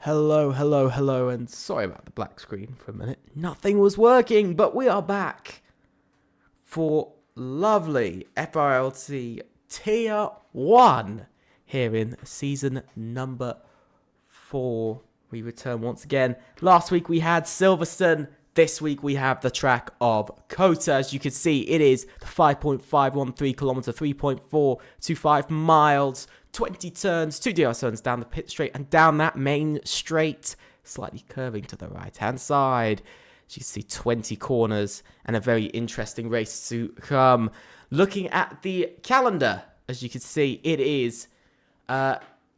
Hello, and sorry about the black screen for a minute. Nothing was working, but we are back for lovely FRLT Tier 1 here in season number 4. We return once again. Last week we had Silverstone. This week we have the track of COTA. As you can see, it is the 5.513 kilometer, 3.425 miles, 20 turns, 2 DRS turns down the pit straight and down that main straight, slightly curving to the right-hand side. As you can see, 20 corners and a very interesting race to come. Looking at the calendar, as you can see, it is...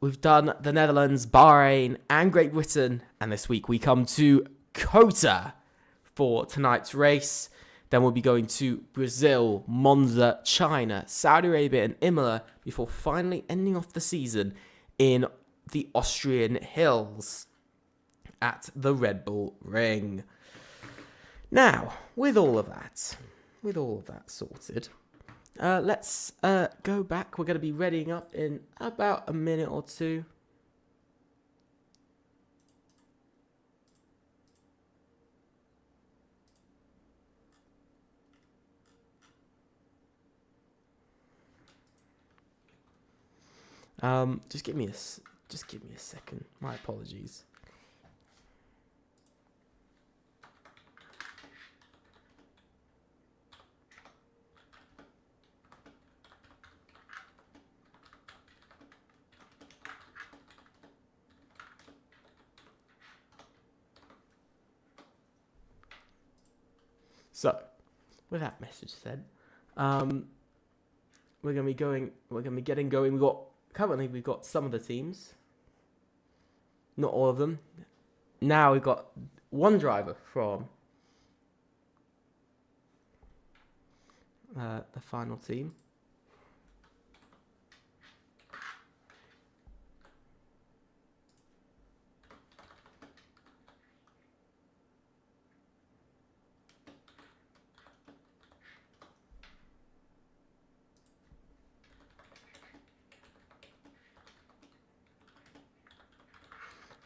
we've done the Netherlands, Bahrain, and Great Britain. And this week we come to COTA for tonight's race. Then we'll be going to Brazil, Monza, China, Saudi Arabia, and Imola before finally ending off the season in the Austrian hills at the Red Bull Ring. Now, with all of that sorted, let's go back. We're going to be readying up in about a minute or two. Just give me a second. My apologies. So, with that message said, we're gonna be getting going. Currently, we've got some of the teams. Not all of them. Now we've got one driver from the final team.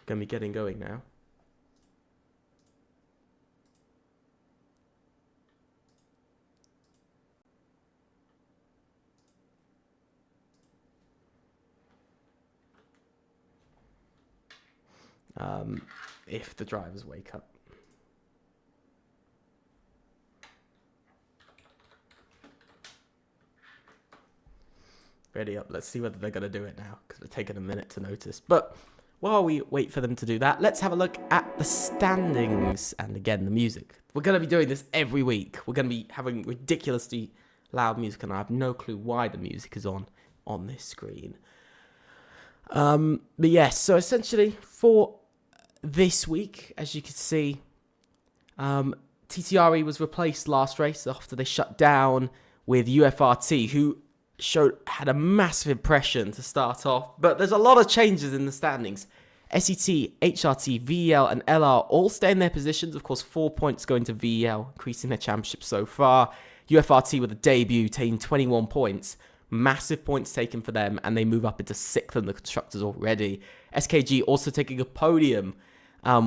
Gonna be getting going now. If the drivers wake up. Ready up. Let's see whether they're gonna do it now, because we're taking a minute to notice. But while we wait for them to do that, let's have a look at the standings. And again, the music. We're going to be doing this every week. We're going to be having ridiculously loud music, and I have no clue why the music is on this screen. But yes, so essentially for this week, as you can see, TTRE was replaced last race after they shut down with UFRT, who had a massive impression to start off, but there's a lot of changes in the standings. SET, HRT, VEL, and LR all stay in their positions. Of course, 4 points going to VEL, increasing their championship so far. UFRT with a debut, taking 21 points. Massive points taken for them, and they move up into 6th in the constructors already. SKG also taking a podium,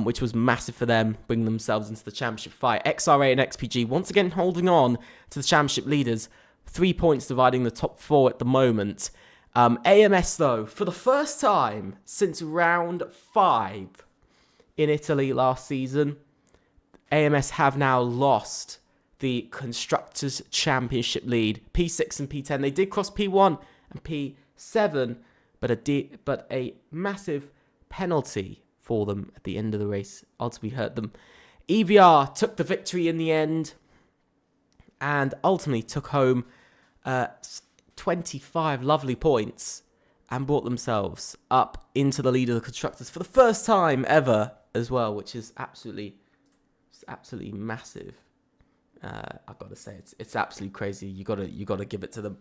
which was massive for them, bringing themselves into the championship fight. XRA and XPG once again holding on to the championship leaders. 3 points dividing the top 4 at the moment. AMS, though, for the first time since round 5 in Italy last season, AMS have now lost the Constructors' Championship lead. P6 and P10, they did cross P1 and P7, but a massive penalty for them at the end of the race ultimately hurt them. EVR took the victory in the end and ultimately took home 25 lovely points and brought themselves up into the lead of the constructors for the first time ever as well, which is absolutely massive. I've got to say, it's absolutely crazy. You gotta give it to them.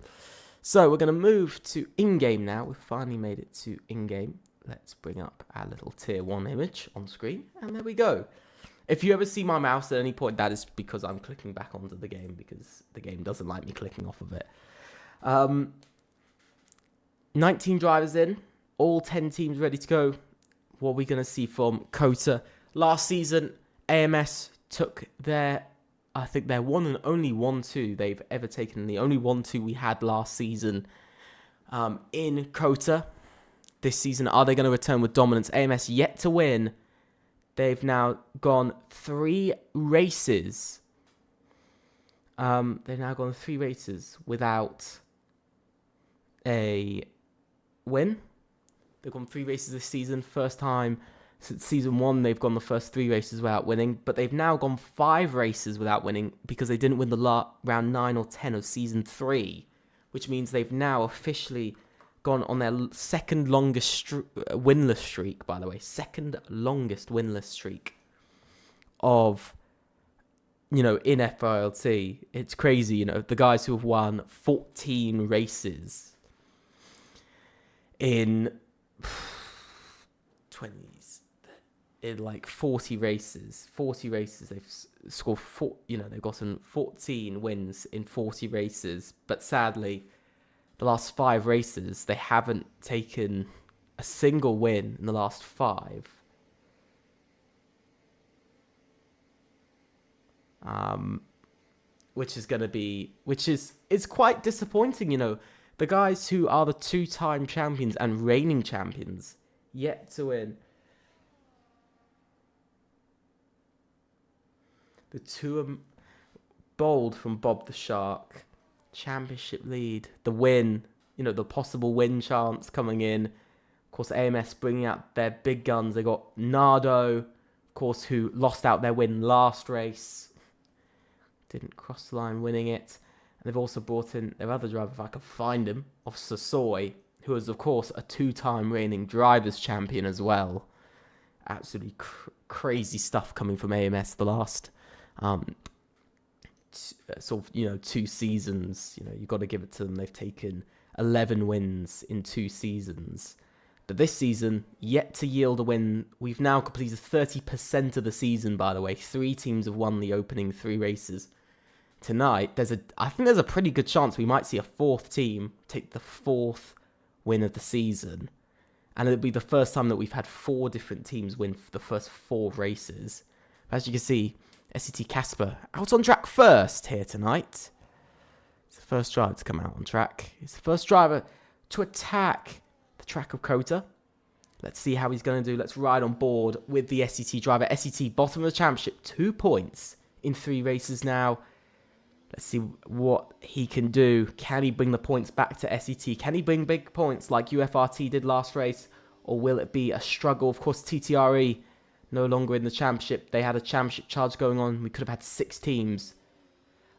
So we're gonna move to in-game now. We've finally made it to in-game. Let's bring up our little tier 1 image on screen, and there we go. If you ever see my mouse at any point, that is because I'm clicking back onto the game, because the game doesn't like me clicking off of it. 19 drivers in, all 10 teams ready to go. what are we going to see from COTA? Last season, AMS took their, I think their one and only 1-2 they've ever taken. The only 1-2 we had last season in COTA. This season, are they going to return with dominance? AMS yet to win. They've now gone 3 races. They've now gone 3 races without a win. They've gone 3 races this season. First time since season 1 they've gone the first 3 races without winning. But they've now gone 5 races without winning because they didn't win the round 9 or 10 of season 3. Which means they've now officially gone on their second longest winless streak, by the way. Second longest winless streak of, in FRLT. It's crazy, the guys who have won 14 races in 20s, in like 40 races. 40 races, they've scored, they've gotten 14 wins in 40 races. But sadly, the last 5 races, they haven't taken a single win in the last 5. It's quite disappointing, The guys who are the 2-time champions and reigning champions yet to win. The 2 bold from Bob the Shark. Championship lead, the win, the possible win chance coming in. Of course, AMS bringing out their big guns. They got Nardo, of course, who lost out their win last race. Didn't cross the line winning it. And they've also brought in their other driver, if I can find him, Officer Soy, who is, of course, a 2-time reigning drivers champion as well. Absolutely crazy stuff coming from AMS the last sort of 2 seasons. You've got to give it to them. They've taken 11 wins in 2 seasons, but this season yet to yield a win. We've now completed 30% of the season, by the way. 3 teams have won the opening 3 races. Tonight I think there's a pretty good chance we might see a 4th team take the 4th win of the season, and it'll be the first time that we've had 4 different teams win the first 4 races. As you can see, SCT Casper out on track first here tonight. He's the first driver to come out on track. He's the first driver to attack the track of COTA. Let's see how he's going to do. Let's ride on board with the SCT driver. SCT bottom of the championship, 2 points in 3 races now. Let's see what he can do. Can he bring the points back to SCT? Can he bring big points like UFRT did last race? Or will it be a struggle? Of course, TTRE no longer in the championship. They had a championship charge going on. We could have had 6 teams.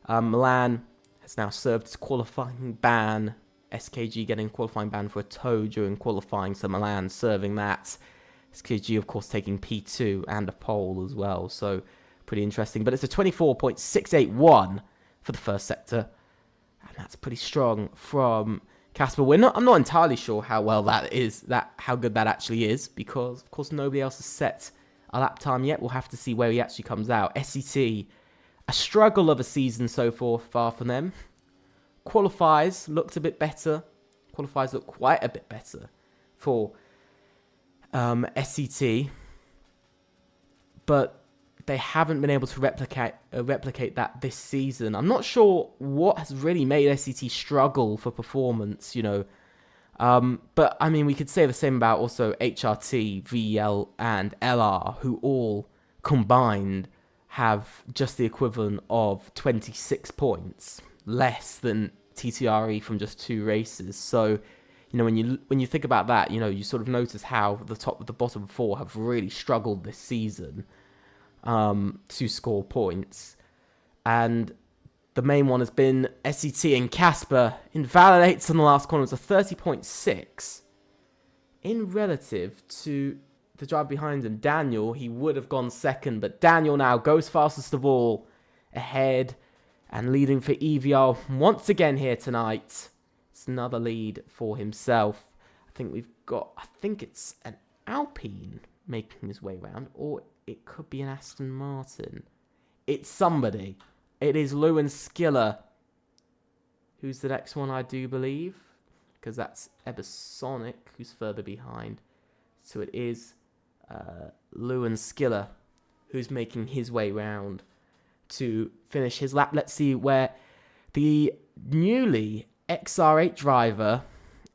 Milan has now served its qualifying ban. SKG getting qualifying ban for a tow during qualifying. So Milan serving that. SKG, of course, taking P2 and a pole as well. So pretty interesting. But it's a 24.681 for the first sector. And that's pretty strong from Casper. I'm not entirely sure how well that is, how good that actually is, because of course nobody else has set a lap time yet. We'll have to see where he actually comes out. SCT, a struggle of a season so far from them. Qualifiers looked a bit better. Qualifiers look quite a bit better for SCT, but they haven't been able to replicate that this season. I'm not sure what has really made SCT struggle for performance, but I mean, we could say the same about also HRT, VL, and LR, who all combined have just the equivalent of 26 points, less than TTRE from just 2 races. So, when you think about that, you sort of notice how the bottom 4 have really struggled this season to score points. And the main one has been SCT, and Casper invalidates on the last corner. It's a 30.6. In relative to the driver behind him, Daniel, he would have gone second, but Daniel now goes fastest of all, ahead and leading for EVR once again here tonight. It's another lead for himself. I think it's an Alpine making his way around, or it could be an Aston Martin. It's somebody. It is Lewin Skiller, who's the next one, I do believe, because that's Ebersonic, who's further behind. So it is Lewin Skiller, who's making his way round to finish his lap. Let's see where the newly XR8 driver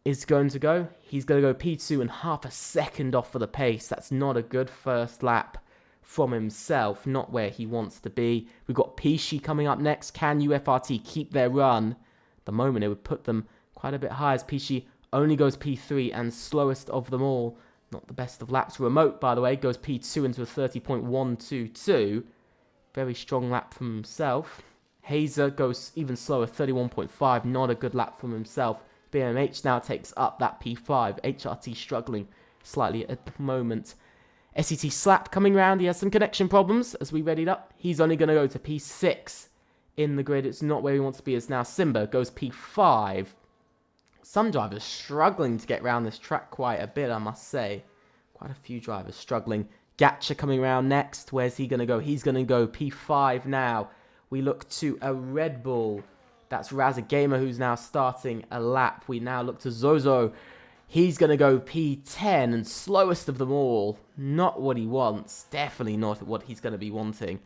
is going to go. He's going to go P2 and half a second off for the pace. That's not a good first lap from himself, not where he wants to be. We've got Pishi coming up next. Can UFRT keep their run? At the moment, it would put them quite a bit high as Pishi only goes P3 and slowest of them all. Not the best of laps. Remote, by the way, goes P2 into a 30.122. Very strong lap from himself. Hazer goes even slower, 31.5. Not a good lap from himself. BMH now takes up that P5. HRT struggling slightly at the moment. SET Slap coming round. He has some connection problems as we readied up. He's only going to go to P6 in the grid. It's not where he wants to be as now Simba goes P5. Some drivers struggling to get around this track quite a bit, I must say. Quite a few drivers struggling. Gatcha coming around next. Where's he going to go? He's going to go P5 now. We look to a Red Bull. That's Razza Gamer who's now starting a lap. We now look to Zozo. He's going to go P10 and slowest of them all. Not what he wants. Definitely not what he's going to be wanting.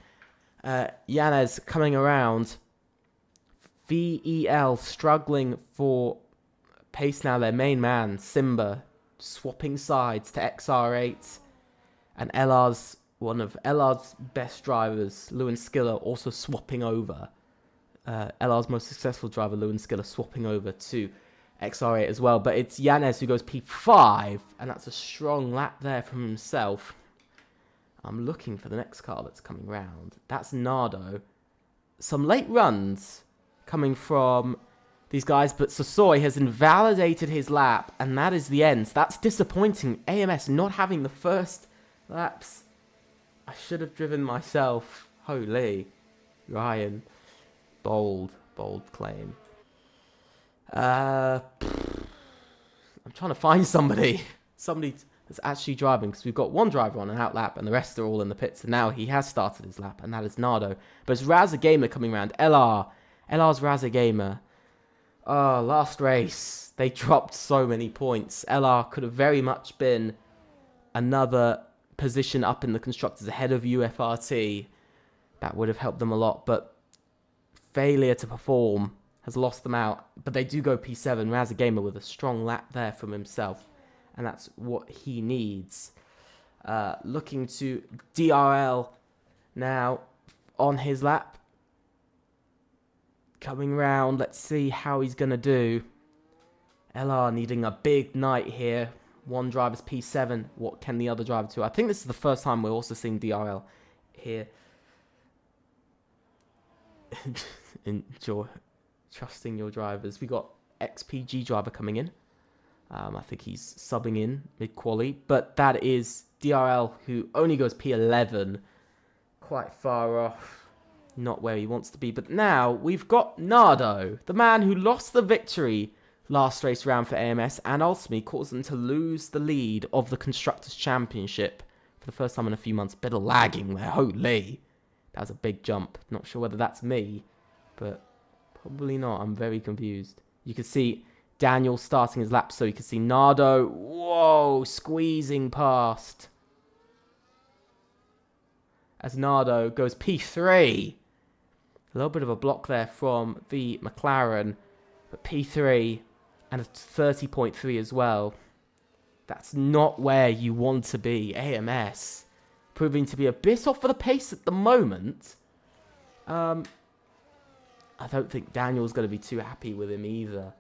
Yanez coming around. VEL struggling for pace now. Their main man, Simba, swapping sides to XR8. And LR's one of LR's best drivers, Lewin Skiller, also swapping over. LR's most successful driver, Lewin Skiller, swapping over to XR8 as well. But it's Yanez who goes P5, and that's a strong lap there from himself. I'm looking for the next car that's coming round. That's Nardo. Some late runs coming from these guys, but Sosoi has invalidated his lap, and that is the end. That's disappointing. AMS not having the first laps. I should have driven myself. Holy. Ryan. Bold claim. I'm trying to find somebody that's actually driving, because we've got one driver on an out lap and the rest are all in the pits, and now he has started his lap, and that is Nardo. But it's Razza Gamer coming around. LR's Razza Gamer. Oh, last race they dropped so many points. LR could have very much been another position up in the constructors ahead of UFRT. That would have helped them a lot, but failure to perform has lost them out. But they do go P7. Razza Gamer with a strong lap there from himself, and that's what he needs. Looking to DRL now on his lap. Coming round, let's see how he's going to do. LR needing a big night here. One driver's P7. What can the other driver do? I think this is the first time we're also seeing DRL here. Enjoy trusting your drivers. We got XPG driver coming in. I think he's subbing in mid-quali. But that is DRL, who only goes P11. Quite far off. Not where he wants to be. But now we've got Nardo, the man who lost the victory last race round for AMS and ultimately caused them to lose the lead of the Constructors' Championship for the first time in a few months. Bit of lagging there. Holy. That was a big jump. Not sure whether that's me, but probably not. I'm very confused. You can see Daniel starting his lap, so you can see Nardo, whoa, squeezing past. As Nardo goes P3. A little bit of a block there from the McLaren, but P3 and a 30.3 as well. That's not where you want to be. AMS proving to be a bit off for the pace at the moment. I don't think Daniel's going to be too happy with him either.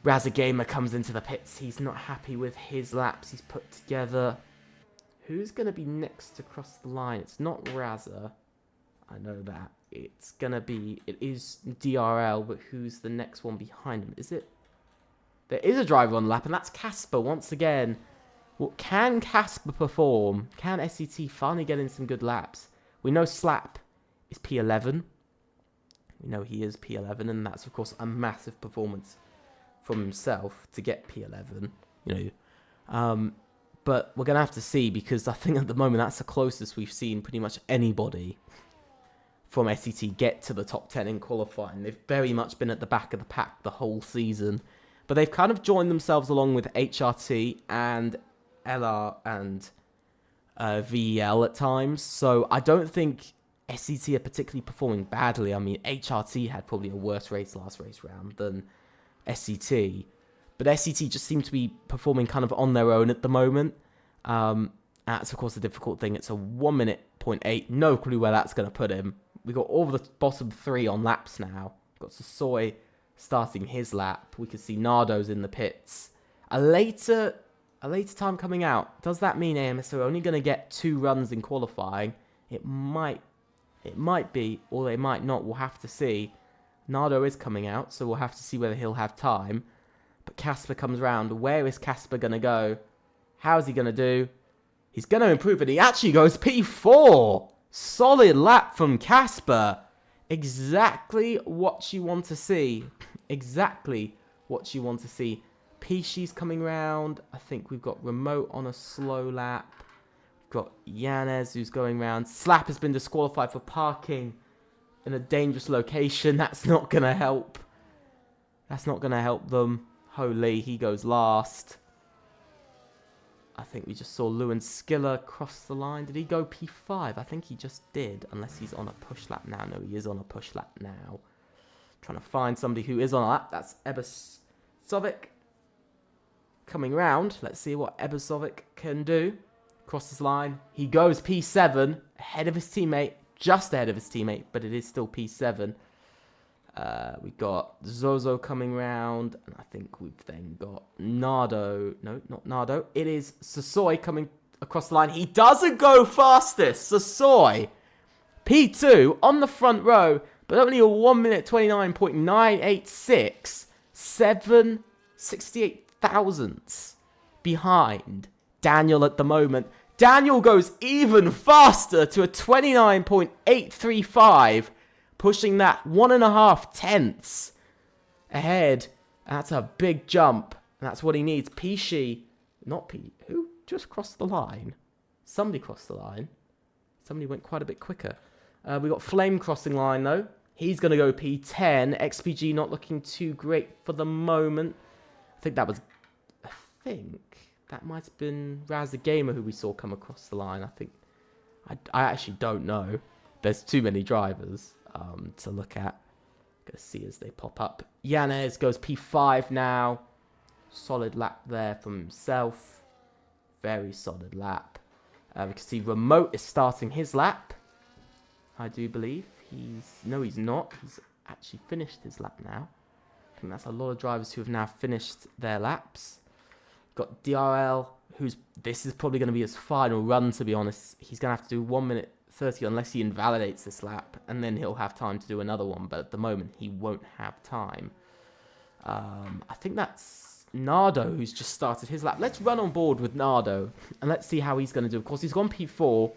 Razza Gamer comes into the pits. He's not happy with his laps he's put together. Who's going to be next to cross the line? It's not Razza. I know that. It's going to be... It is DRL, but who's the next one behind him? Is it? There is a driver on the lap, and that's Casper once again. Well, can Casper perform? Can SET finally get in some good laps? We know Slap is P11. We know he is P11, and that's, of course, a massive performance from himself to get P11. You know, but we're going to have to see, because I think at the moment that's the closest we've seen pretty much anybody from SET get to the top 10 in qualifying. They've very much been at the back of the pack the whole season. But they've kind of joined themselves along with HRT and LR and VEL at times. So I don't think SCT are particularly performing badly. I mean, HRT had probably a worse race last race round than SCT. But SCT just seem to be performing kind of on their own at the moment. That's, of course, the difficult thing. It's a 1 minute 0.8. No clue where that's going to put him. We got all the bottom 3 on laps now. We've got Sassoy starting his lap. We can see Nardo's in the pits. A later time coming out. Does that mean AMS are only going to get 2 runs in qualifying? It might be, or they might not. We'll have to see. Nardo is coming out, so we'll have to see whether he'll have time. But Casper comes round. Where is Casper going to go? How's he going to do? He's going to improve, and he actually goes P4. Solid lap from Casper. Exactly what you want to see. Exactly what you want to see. Pishi's coming round. I think we've got Remote on a slow lap. We've got Yanez who's going round. Slap has been disqualified for parking in a dangerous location. That's not going to help. That's not going to help them. Holy, he goes last. I think we just saw Lewin Skiller cross the line. Did he go P5? I think he just did, unless he's on a push lap now. No, he is on a push lap now. Trying to find somebody who is on a lap. That's Ebersovic coming round. Let's see what Ebersovic can do. Crosses the line. He goes P7, ahead of his teammate. Just ahead of his teammate, but it is still P7. We got Zozo coming round, and I think we've then got Nardo. No, not Nardo. It is Sassoy coming across the line. He doesn't go fastest. Sassoy, P2 on the front row, but only a 1 minute 29.986, 768 thousandths behind Daniel at the moment. Daniel goes even faster to a 29.835. Pushing that 1.5 tenths ahead. That's a big jump. And that's what he needs. Pishi, not P. Who just crossed the line? Somebody crossed the line. Somebody went quite a bit quicker. We got Flame crossing line though. He's going to go P10. XPG not looking too great for the moment. I think that might have been Raz the Gamer who we saw come across the line. I actually don't know. There's too many drivers to look at. Gonna see as they pop up. Yanez goes P5 now. Solid lap there from himself. Very solid lap. We can see Remote is starting his lap. I do believe. No, he's not. He's actually finished his lap now. I think that's a lot of drivers who have now finished their laps. Got DRL, this is probably going to be his final run, to be honest. He's going to have to do 1 minute 30 unless he invalidates this lap, and then he'll have time to do another one, but at the moment he won't have time. I think that's Nardo who's just started his lap. Let's run on board with Nardo and let's see how he's going to do. Of course, he's gone P4.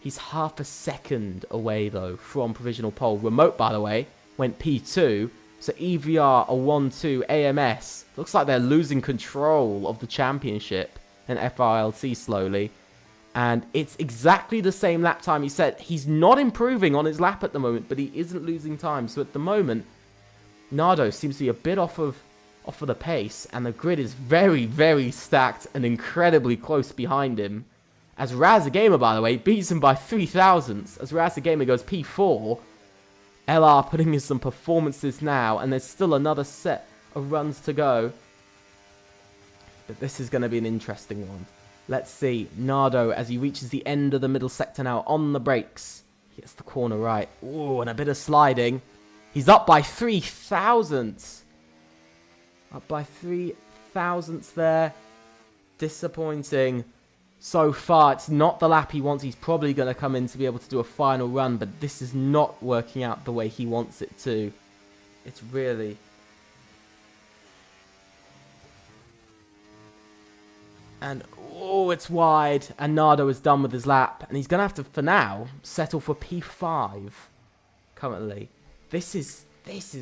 He's half a second away though from provisional pole. Remote, by the way, went P2. So EVR a 1-2 AMS. Looks like they're losing control of the championship and FRLT slowly. And it's exactly the same lap time he said. He's not improving on his lap at the moment, but he isn't losing time. So at the moment, Nardo seems to be a bit off of the pace. And the grid is very, very stacked and incredibly close behind him. As Raz the Gamer, by the way, beats him by 3 thousandths. As Raz the Gamer goes P4. LR putting in some performances now. And there's still another set of runs to go. But this is going to be an interesting one. Let's see. Nardo, as he reaches the end of the middle sector now, on the brakes. He gets the corner right. Ooh, and a bit of sliding. He's up by 3 thousandths. Up by 3 thousandths there. Disappointing. So far, it's not the lap he wants. He's probably going to come in to be able to do a final run, but this is not working out the way he wants it to. It's really... And, oh, it's wide. And Nardo is done with his lap. And he's going to have to, for now, settle for P5 currently. This is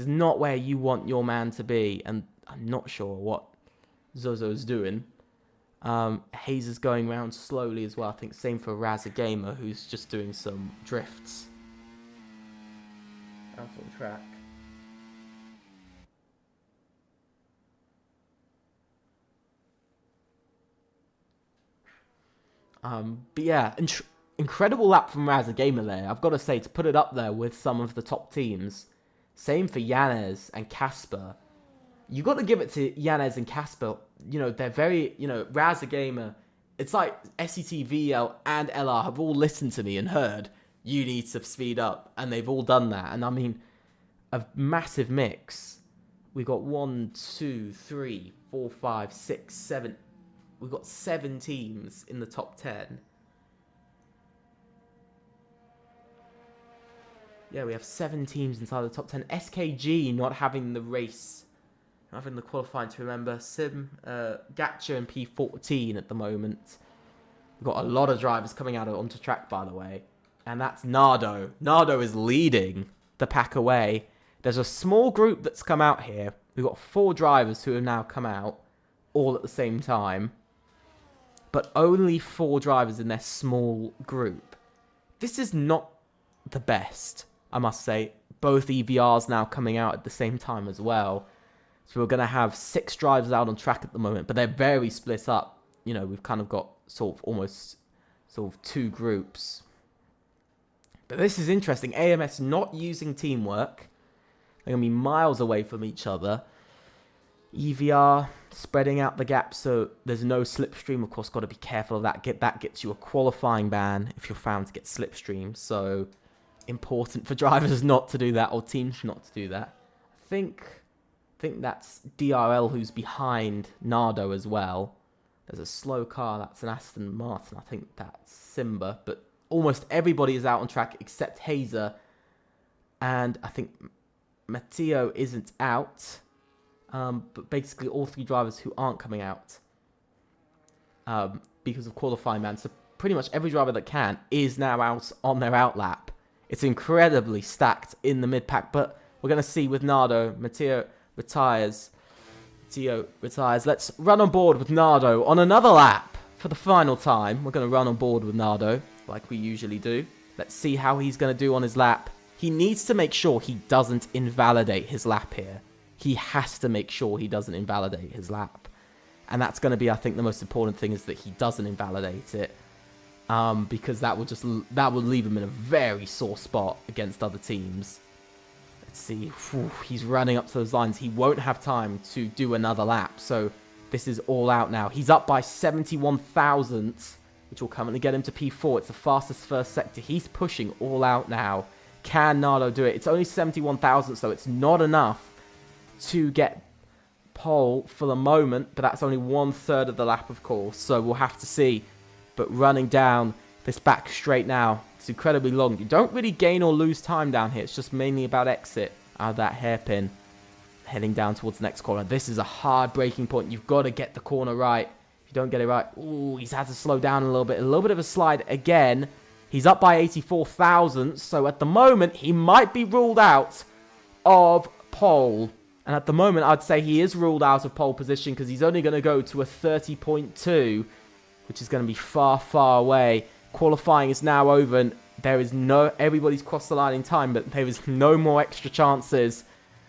not where you want your man to be. And I'm not sure what Zozo's doing. Hayes is going around slowly as well. I think same for Raza Gamer, who's just doing some drifts out on track. But yeah, incredible lap from Raza Gamer there. I've got to say, to put it up there with some of the top teams. Same for Yanez and Casper. You got to give it to Yanez and Casper. You know, they're very, Raza Gamer. It's like SETVL and LR have all listened to me and heard, you need to speed up. And they've all done that. And I mean, a massive mix. We got 1, 2, 3, 4, 5, 6, 7. We've got 7 teams in the top 10. Yeah, we have 7 teams inside the top 10. SKG not having the race, not having the qualifying to remember. Gacha and P14 at the moment. We've got a lot of drivers coming out onto track, by the way. And that's Nardo. Nardo is leading the pack away. There's a small group that's come out here. We've got 4 drivers who have now come out all at the same time. But only 4 drivers in their small group. This is not the best, I must say. Both EVRs now coming out at the same time as well. So we're going to have 6 drivers out on track at the moment. But they're very split up. You know, we've kind of got almost 2 groups. But this is interesting. AMS not using teamwork. They're going to be miles away from each other. EVR spreading out the gap so there's no slipstream. Of course, got to be careful of that. That gets you a qualifying ban if you're found to get slipstream. So important for drivers not to do that, or teams not to do that. I think that's DRL who's behind Nardo as well. There's a slow car. That's an Aston Martin. I think that's Simba. But almost everybody is out on track except Hazer. And I think Matteo isn't out. But basically all 3 drivers who aren't coming out because of qualifying bans. So pretty much every driver that can is now out on their out lap. It's incredibly stacked in the mid-pack. But we're going to see with Nardo, Matteo retires. Let's run on board with Nardo on another lap for the final time. We're going to run on board with Nardo like we usually do. Let's see how he's going to do on his lap. He needs to make sure he doesn't invalidate his lap here. He has to make sure he doesn't invalidate his lap. And that's going to be, I think, the most important thing is that he doesn't invalidate it. Because that will leave him in a very sore spot against other teams. Let's see. Whew, he's running up to those lines. He won't have time to do another lap. So this is all out now. He's up by 71 thousandths, which will currently get him to P4. It's the fastest first sector. He's pushing all out now. Can Nardo do it? It's only 71 thousandths, so it's not enough to get pole for the moment, but that's only 1/3 of the lap, of course, so we'll have to see. But running down this back straight now, it's incredibly long. You don't really gain or lose time down here. It's just mainly about exit out of that hairpin, heading down towards the next corner. This is a hard braking point. You've got to get the corner right. If you don't get it right, ooh, he's had to slow down a little bit of a slide again. He's up by 84 thousandths, so at the moment he might be ruled out of pole. And at the moment, I'd say he is ruled out of pole position because he's only going to go to a 30.2, which is going to be far, far away. Qualifying is now over, and there is everybody's crossed the line in time, but there is no more extra chances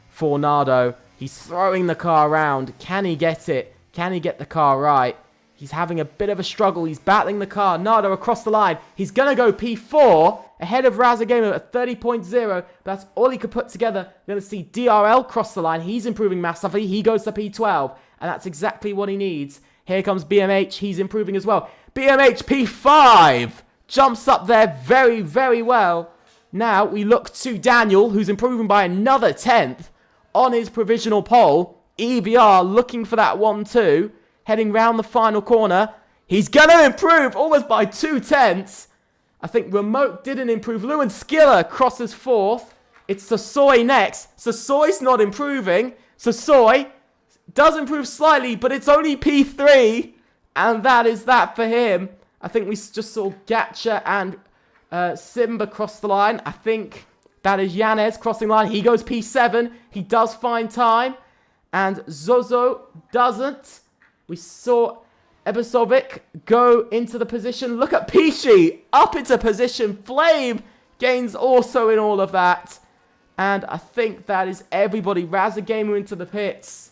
for Nardo. He's throwing the car around. Can he get it? Can he get the car right? He's having a bit of a struggle. He's battling the car. Nardo across the line. He's going to go P4 ahead of Raza Gamer at 30.0. That's all he could put together. We're going to see DRL cross the line. He's improving massively. He goes to P12. And that's exactly what he needs. Here comes BMH. He's improving as well. BMH P5 jumps up there very, very well. Now we look to Daniel, who's improving by another 10th on his provisional pole. EVR looking for that 1-2. Heading round the final corner. He's going to improve almost by 2/10. I think Remote didn't improve. Lewin Skiller crosses 4th. It's Sasoy next. Sasoy's not improving. Sasoy does improve slightly, but it's only P3. And that is that for him. I think we just saw Gacha and Simba cross the line. I think that is Yanez crossing the line. He goes P7. He does find time. And Zozo doesn't. We saw Ebisovic go into the position. Look at Pishi up into position. Flame gains also in all of that. And I think that is everybody. Raza Gamer into the pits.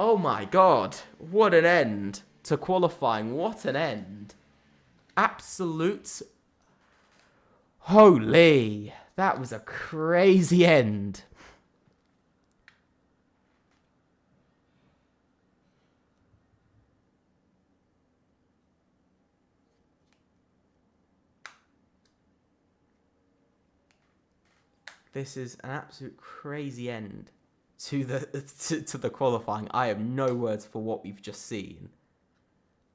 Oh my god. What an end to qualifying. What an end. absolute... Holy, that was a crazy end. This is an absolute crazy end to the qualifying. I have no words for what we've just seen.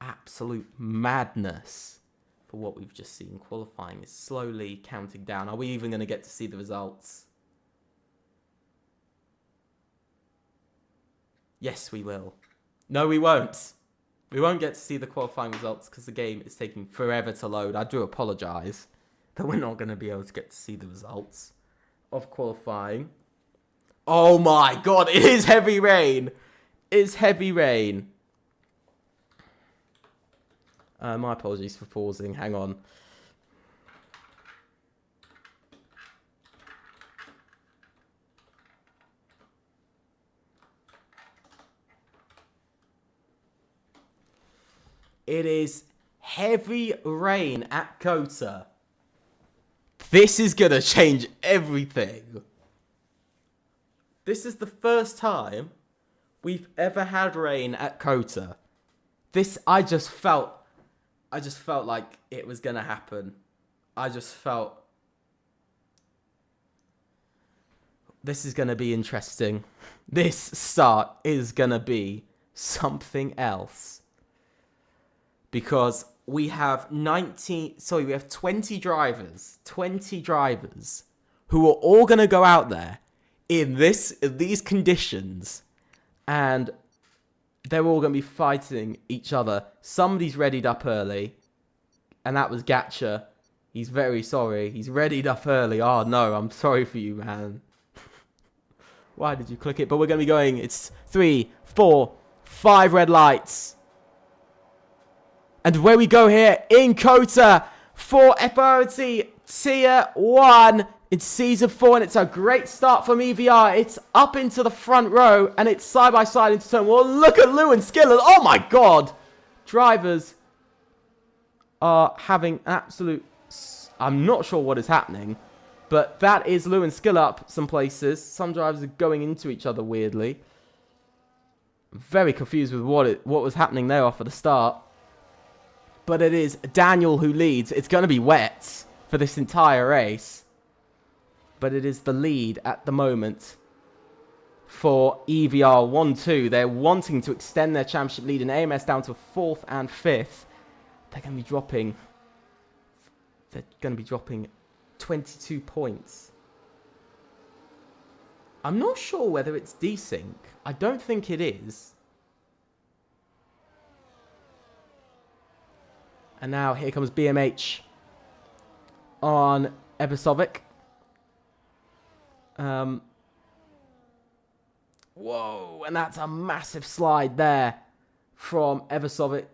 Absolute madness for what we've just seen. Qualifying is slowly counting down. Are we even going to get to see the results? Yes, we will. No, we won't. We won't get to see the qualifying results because the game is taking forever to load. I do apologise that we're not going to be able to get to see the results of qualifying. Oh my god, it is heavy rain. It's heavy rain. My apologies for pausing. Hang on. It is heavy rain at COTA. This is going to change everything. This is the first time we've ever had rain at COTA. I just felt like it was going to happen. I just felt this is going to be interesting. This start is going to be something else. Because we have 20 drivers who are all going to go out there in these conditions, and they're all going to be fighting each other. Somebody's readied up early, and that was Gatcha. He's very sorry. He's readied up early. Oh no, I'm sorry for you, man. Why did you click it? But we're going to be going. It's 3, 4, 5 red lights. And where we go here in COTA for FRLT Tier 1 in Season 4. And it's a great start from EVR. It's up into the front row and it's side by side into turn 1. Look at Lou and Skiller. Oh my god. Drivers are having absolute... I'm not sure what is happening. But that is Lou and Skill up some places. Some drivers are going into each other weirdly. I'm very confused with what was happening there off at the start. But it is Daniel who leads. It's going to be wet for this entire race. But it is the lead at the moment for EVR 1-2. They're wanting to extend their championship lead in AMS down to 4th and 5th. They're going to be dropping... They're going to be dropping 22 points. I'm not sure whether it's desync. I don't think it is. And now here comes BMH on Ebisovic. Whoa, and that's a massive slide there from Ebisovic.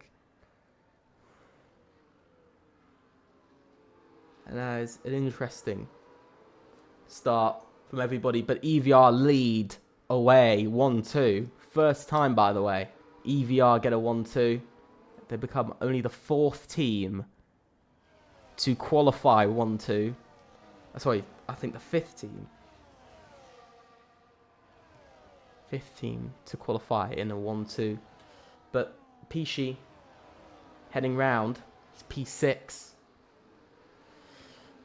And that is an interesting start from everybody. But EVR lead away 1-2. First time, by the way. EVR get a 1-2. They become only the 4th team to qualify 1-2. Sorry, I think the 5th team. 5th team to qualify in a 1-2. But Pishi heading round. It's P6.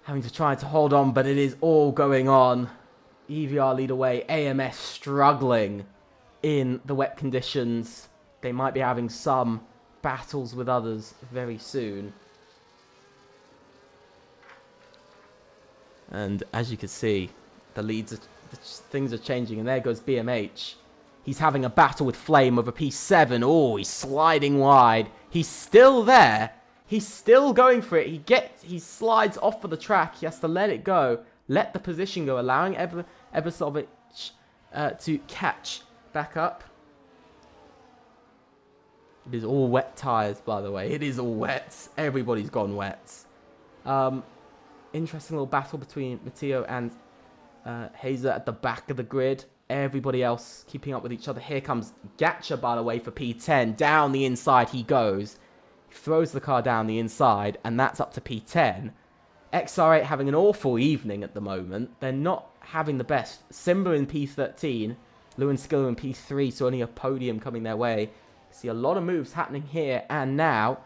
Having to try to hold on, but it is all going on. EVR lead away. AMS struggling in the wet conditions. They might be having some battles with others very soon. And as you can see, things are changing, and there goes BMH. He's having a battle with Flame over P7. Oh, he's sliding wide. He's still there. He's still going for it. He slides off of the track. He has to let it go, let the position go, allowing Ebisovic to catch back up. It is all wet tyres, by the way. It is all wet. Everybody's gone wet. Interesting little battle between Matteo and Hazer at the back of the grid. Everybody else keeping up with each other. Here comes Gatcha, by the way, for P10. Down the inside he goes. throws the car down the inside, and that's up to P10. XR8 having an awful evening at the moment. They're not having the best. Simba in P13, Lewin Skiller in P3, so only a podium coming their way. See a lot of moves happening here and now,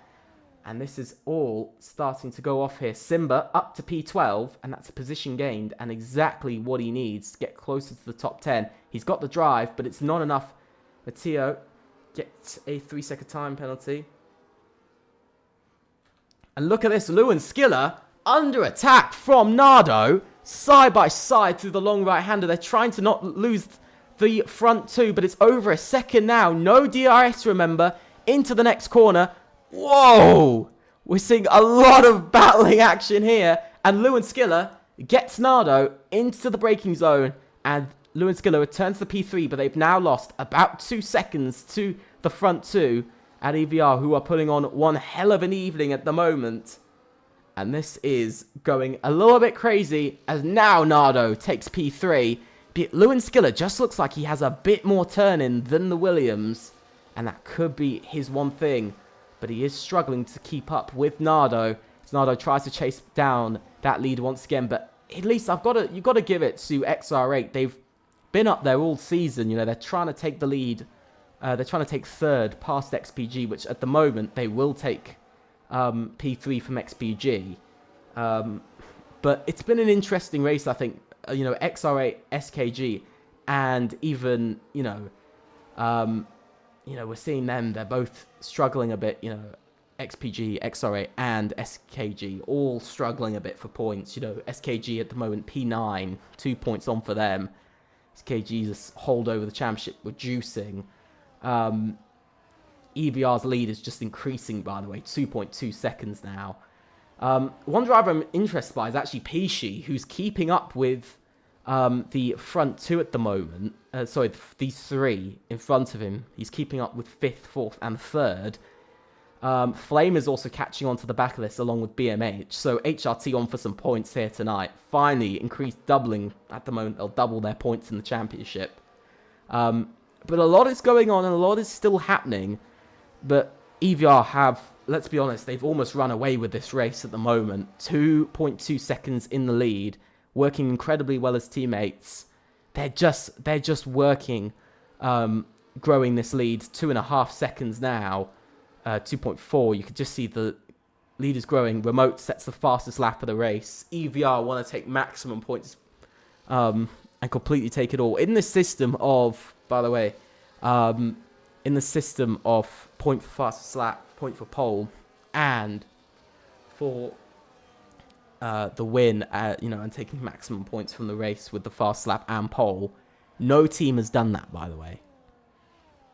and this is all starting to go off here. Simba up to P12, and that's a position gained, and exactly what he needs to get closer to the top 10. He's got the drive, but it's not enough. Matteo gets a 3-second time penalty. And look at this, Lewin Skiller under attack from Nardo, side by side through the long right-hander. They're trying to not lose the front two, but it's over a second now. No DRS, remember, into the next corner. Whoa! We're seeing a lot of battling action here, and Lewin Skiller gets Nardo into the braking zone, and Lewin Skiller returns to P3, but they've now lost about 2 seconds to the front two at EVR, who are putting on one hell of an evening at the moment. And this is going a little bit crazy as now Nardo takes P3. But Lewin Skiller just looks like he has a bit more turn-in than the Williams. And that could be his one thing. But he is struggling to keep up with Nardo. As Nardo tries to chase down that lead once again. But at least you've got to give it to XR8. They've been up there all season. You know, they're trying to take the lead. They're trying to take third past XPG, which at the moment they will take P3 from XPG. But it's been an interesting race, I think. XR8, SKG, and even, we're seeing them. They're both struggling a bit, XPG, XR8, and SKG, all struggling a bit for points. SKG at the moment, P9, 2 points on for them. SKG's hold over the championship, reducing. EVR's lead is just increasing, by the way, 2.2 seconds now. One driver I'm interested by is actually Pishi, who's keeping up with the front two at the moment. These three in front of him. He's keeping up with 5th, 4th, and 3rd. Flame is also catching on to the back of this along with BMH. So HRT on for some points here tonight. Finally doubling at the moment. They'll double their points in the championship. But a lot is going on and a lot is still happening. But EVR have, let's be honest, they've almost run away with this race at the moment. 2.2 seconds in the lead, working incredibly well as teammates. They're just working, growing this lead. 2.5 seconds now, 2.4. You could just see the lead is growing. Remote sets the fastest lap of the race. EVR want to take maximum points and completely take it all. In this system of, by the way, in the system of point for fastest lap, point for pole, and for the win, and taking maximum points from the race with the fast lap and pole. No team has done that, by the way.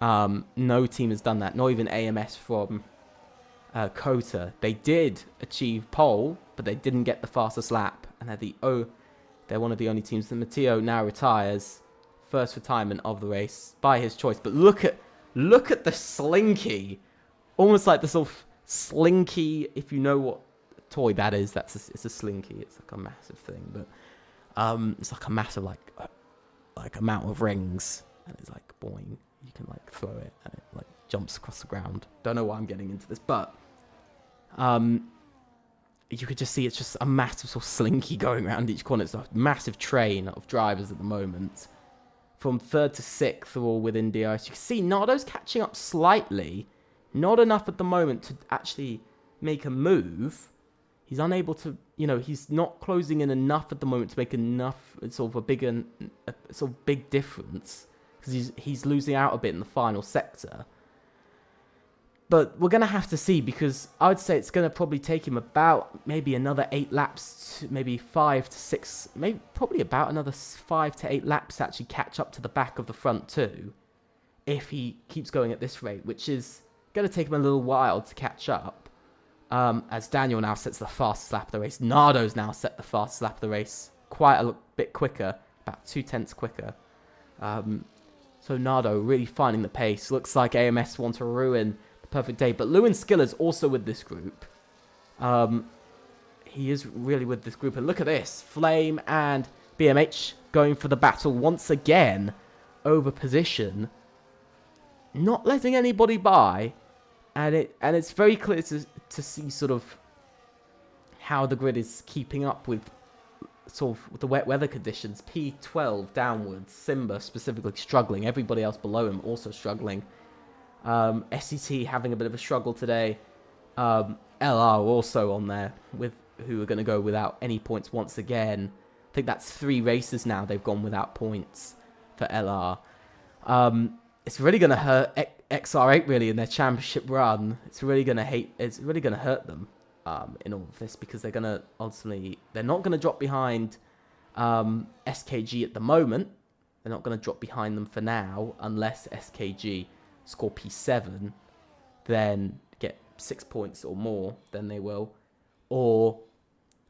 No team has done that. Not even AMS from COTA. They did achieve pole, but they didn't get the fastest lap, and they're one of the only teams. The Matteo now retires. First retirement of the race by his choice. But look at the slinky. Almost like the sort of slinky, if you know what toy that is. It's a slinky. It's like a massive thing, but it's like a massive like amount of rings, and it's like boing. You can like throw it, and it like jumps across the ground. Don't know why I'm getting into this, but you could just see it's just a massive sort of slinky going around each corner. It's a massive train of drivers at the moment. From 3rd to 6th are all within DRS. You can see Nardo's catching up slightly. Not enough at the moment to actually make a move. He's unable to, he's not closing in enough at the moment to make enough, sort of a big difference. Because he's losing out a bit in the final sector. But we're going to have to see, because I would say it's going to probably take him about maybe another 8 laps, maybe 5 to 6, maybe probably about another 5 to 8 laps to actually catch up to the back of the front two, if he keeps going at this rate, which is going to take him a little while to catch up, as Daniel now sets the fastest lap of the race. Nardo's now set the fastest lap of the race, quite a bit quicker, about 0.2 quicker. So Nardo really finding the pace. Looks like AMS want to ruin perfect day. But Lewin Skiller's also with this group. He is really with this group. And look at this. Flame and BMH going for the battle once again over position. Not letting anybody by. and it's very clear to see sort of how the grid is keeping up with sort of the wet weather conditions. P12 downwards, Simba specifically struggling. Everybody else below him also struggling. SCT having a bit of a struggle today. LR also on there with who are going to go without any points once again. I think that's 3 races now they've gone without points for LR. It's really going to hurt XR8 really in their championship run. It's really going to hurt them in all of this, because they're going to ultimately, they're not going to drop behind SKG at the moment. They're not going to drop behind them for now unless SKG score P7, then get 6 points or more, then they will. Or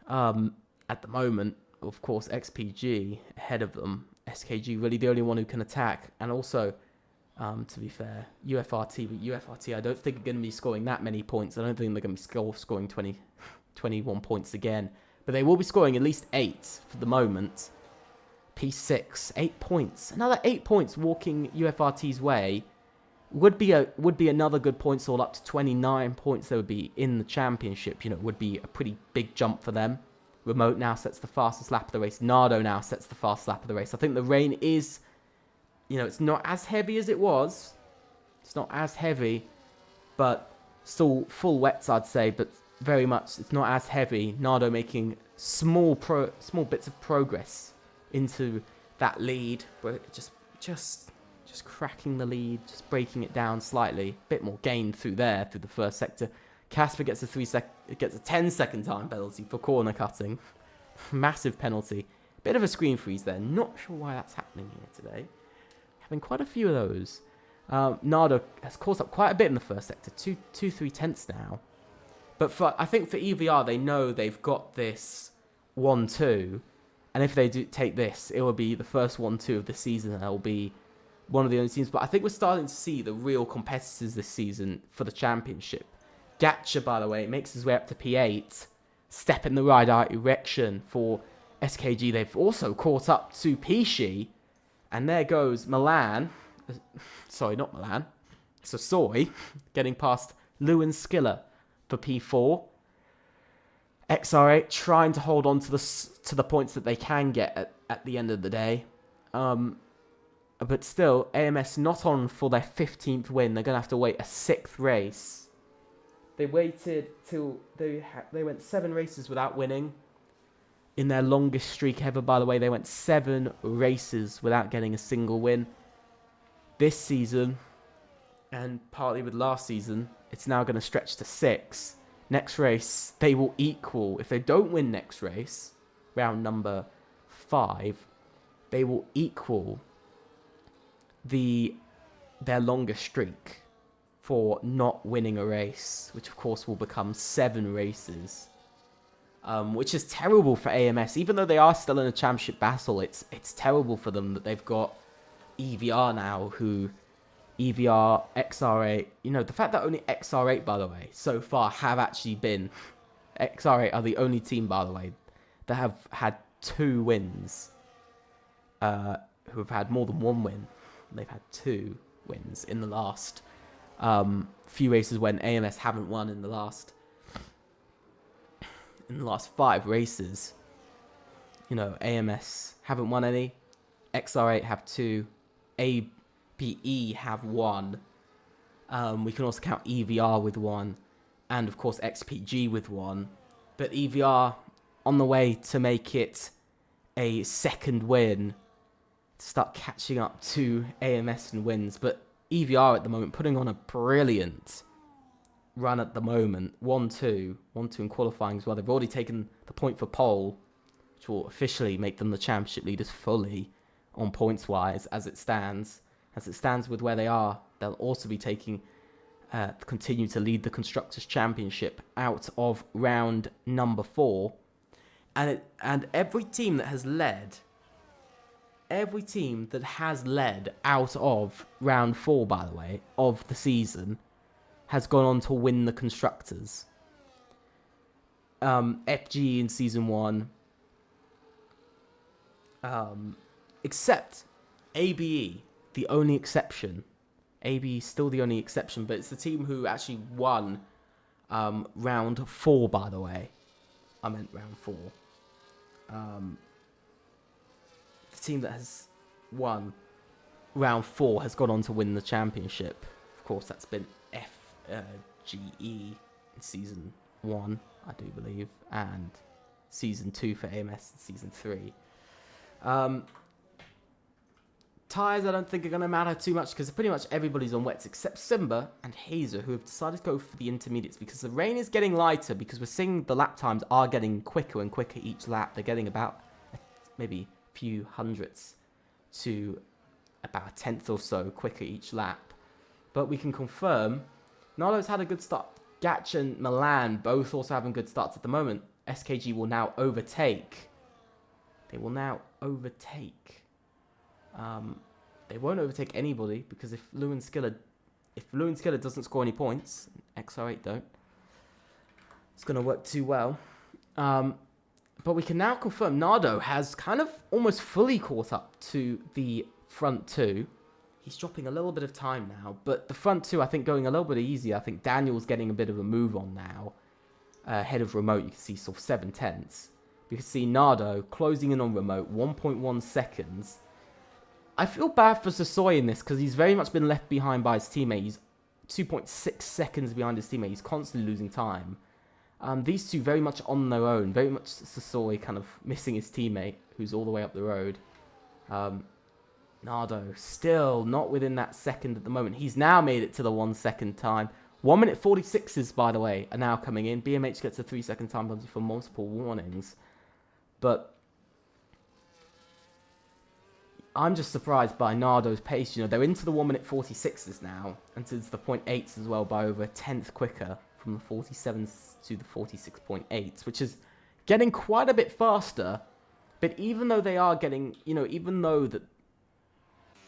at the moment, of course, XPG ahead of them. SKG really the only one who can attack. And also, to be fair, UFRT. But UFRT, I don't think are going to be scoring that many points. I don't think they're going to be scoring 21 points again. But they will be scoring at least 8 for the moment. P6, 8 points. Another 8 points walking UFRT's way would be another good points haul up to 29 points. They would be in the championship. You know, would be a pretty big jump for them. Remote now sets the fastest lap of the race. Nardo now sets the fastest lap of the race. I think the rain is, you know, it's not as heavy as it was. It's not as heavy, but still full wets, I'd say. But very much, it's not as heavy. Nardo making small bits of progress into that lead, but just cracking the lead, just breaking it down slightly. Bit more gain through the first sector. Casper gets a 10-second time penalty for corner cutting. Massive penalty. Bit of a screen freeze there. Not sure why that's happening here today. Having quite a few of those. Nardo has caught up quite a bit in the first sector. 3 tenths now. But I think for EVR, they know they've got this 1-2. And if they do take this, it will be the first 1-2 of the season. And it will be one of the only teams. But I think we're starting to see the real competitors this season for the championship. Gatcha, by the way, makes his way up to P8. Step in the right direction for SKG. They've also caught up to Pishi. And there goes Milan. Sorry, not Milan. Sasoi getting past Lewin Skiller for P4. XR8 trying to hold on to the points that they can get at the end of the day. But still, AMS not on for their 15th win. They're going to have to wait a 6th race. They waited till they went 7 races without winning. In their longest streak ever, by the way, they went 7 races without getting a single win. This season, and partly with last season, it's now going to stretch to 6. Next race, they will equal. If they don't win next race, round number 5, they will equal their longest streak for not winning a race, which of course will become 7 races, which is terrible for AMS. Even though they are still in a championship battle, it's terrible for them that they've got EVR now, EVR, XR8, you know, the fact that only XR8, by the way, so far have actually been, XR8 are the only team, by the way, that have had 2 wins, who have had more than 1 win. They've had 2 wins in the last few races when AMS haven't won in the last 5 races. You know, AMS haven't won any, XR8 have 2, ABE have 1. We can also count EVR with 1, and of course XPG with 1. But EVR on the way to make it a 2nd win, to start catching up to AMS and wins. But EVR at the moment putting on a brilliant run at the moment. 1-2 in qualifying as well. They've already taken the point for pole, which will officially make them the championship leaders fully on points wise as it stands. As it stands with where they are, they'll also be taking continue to lead the Constructors' Championship out of round number 4. And every team that has led out of round 4, by the way, of the season, has gone on to win the Constructors. FG in season 1, except ABE, the only exception AB still the only exception, but it's the team who actually won round 4, by the way. I meant round 4. The team that has won round 4 has gone on to win the championship. Of course, that's been FGE in season 1, I do believe, and season 2 for AMS and season 3. Tyres, I don't think are going to matter too much because pretty much everybody's on wets except Simba and Hazer, who have decided to go for the intermediates because the rain is getting lighter, because we're seeing the lap times are getting quicker and quicker each lap. They're getting about maybe a few hundredths to about a tenth or so quicker each lap. But we can confirm Nardo's had a good start. Gatch and Milan both also having good starts at the moment. SKG will now overtake. They will now overtake. They won't overtake anybody because if Lewin Skiller doesn't score any points, XR8 don't, it's going to work too well. But we can now confirm Nardo has kind of almost fully caught up to the front 2. He's dropping a little bit of time now, but the front 2, I think, going a little bit easier. I think Daniel's getting a bit of a move on now. Ahead of Remote, you can see sort of 7/10. You can see Nardo closing in on Remote, 1.1 seconds. I feel bad for Sassoy in this because he's very much been left behind by his teammate. He's 2.6 seconds behind his teammate. He's constantly losing time. These two very much on their own. Very much Sassoy kind of missing his teammate, who's all the way up the road. Nardo still not within that second at the moment. He's now made it to the 1 second time. 1 minute 46s, by the way, are now coming in. BMH gets a 3 second time penalty for multiple warnings. But I'm just surprised by Nardo's pace. You know, they're into the 1 minute 46s now, and to the 0.8s as well by over a tenth quicker from the 47s to the 46.8s, which is getting quite a bit faster. But even though they are getting, you know, even though that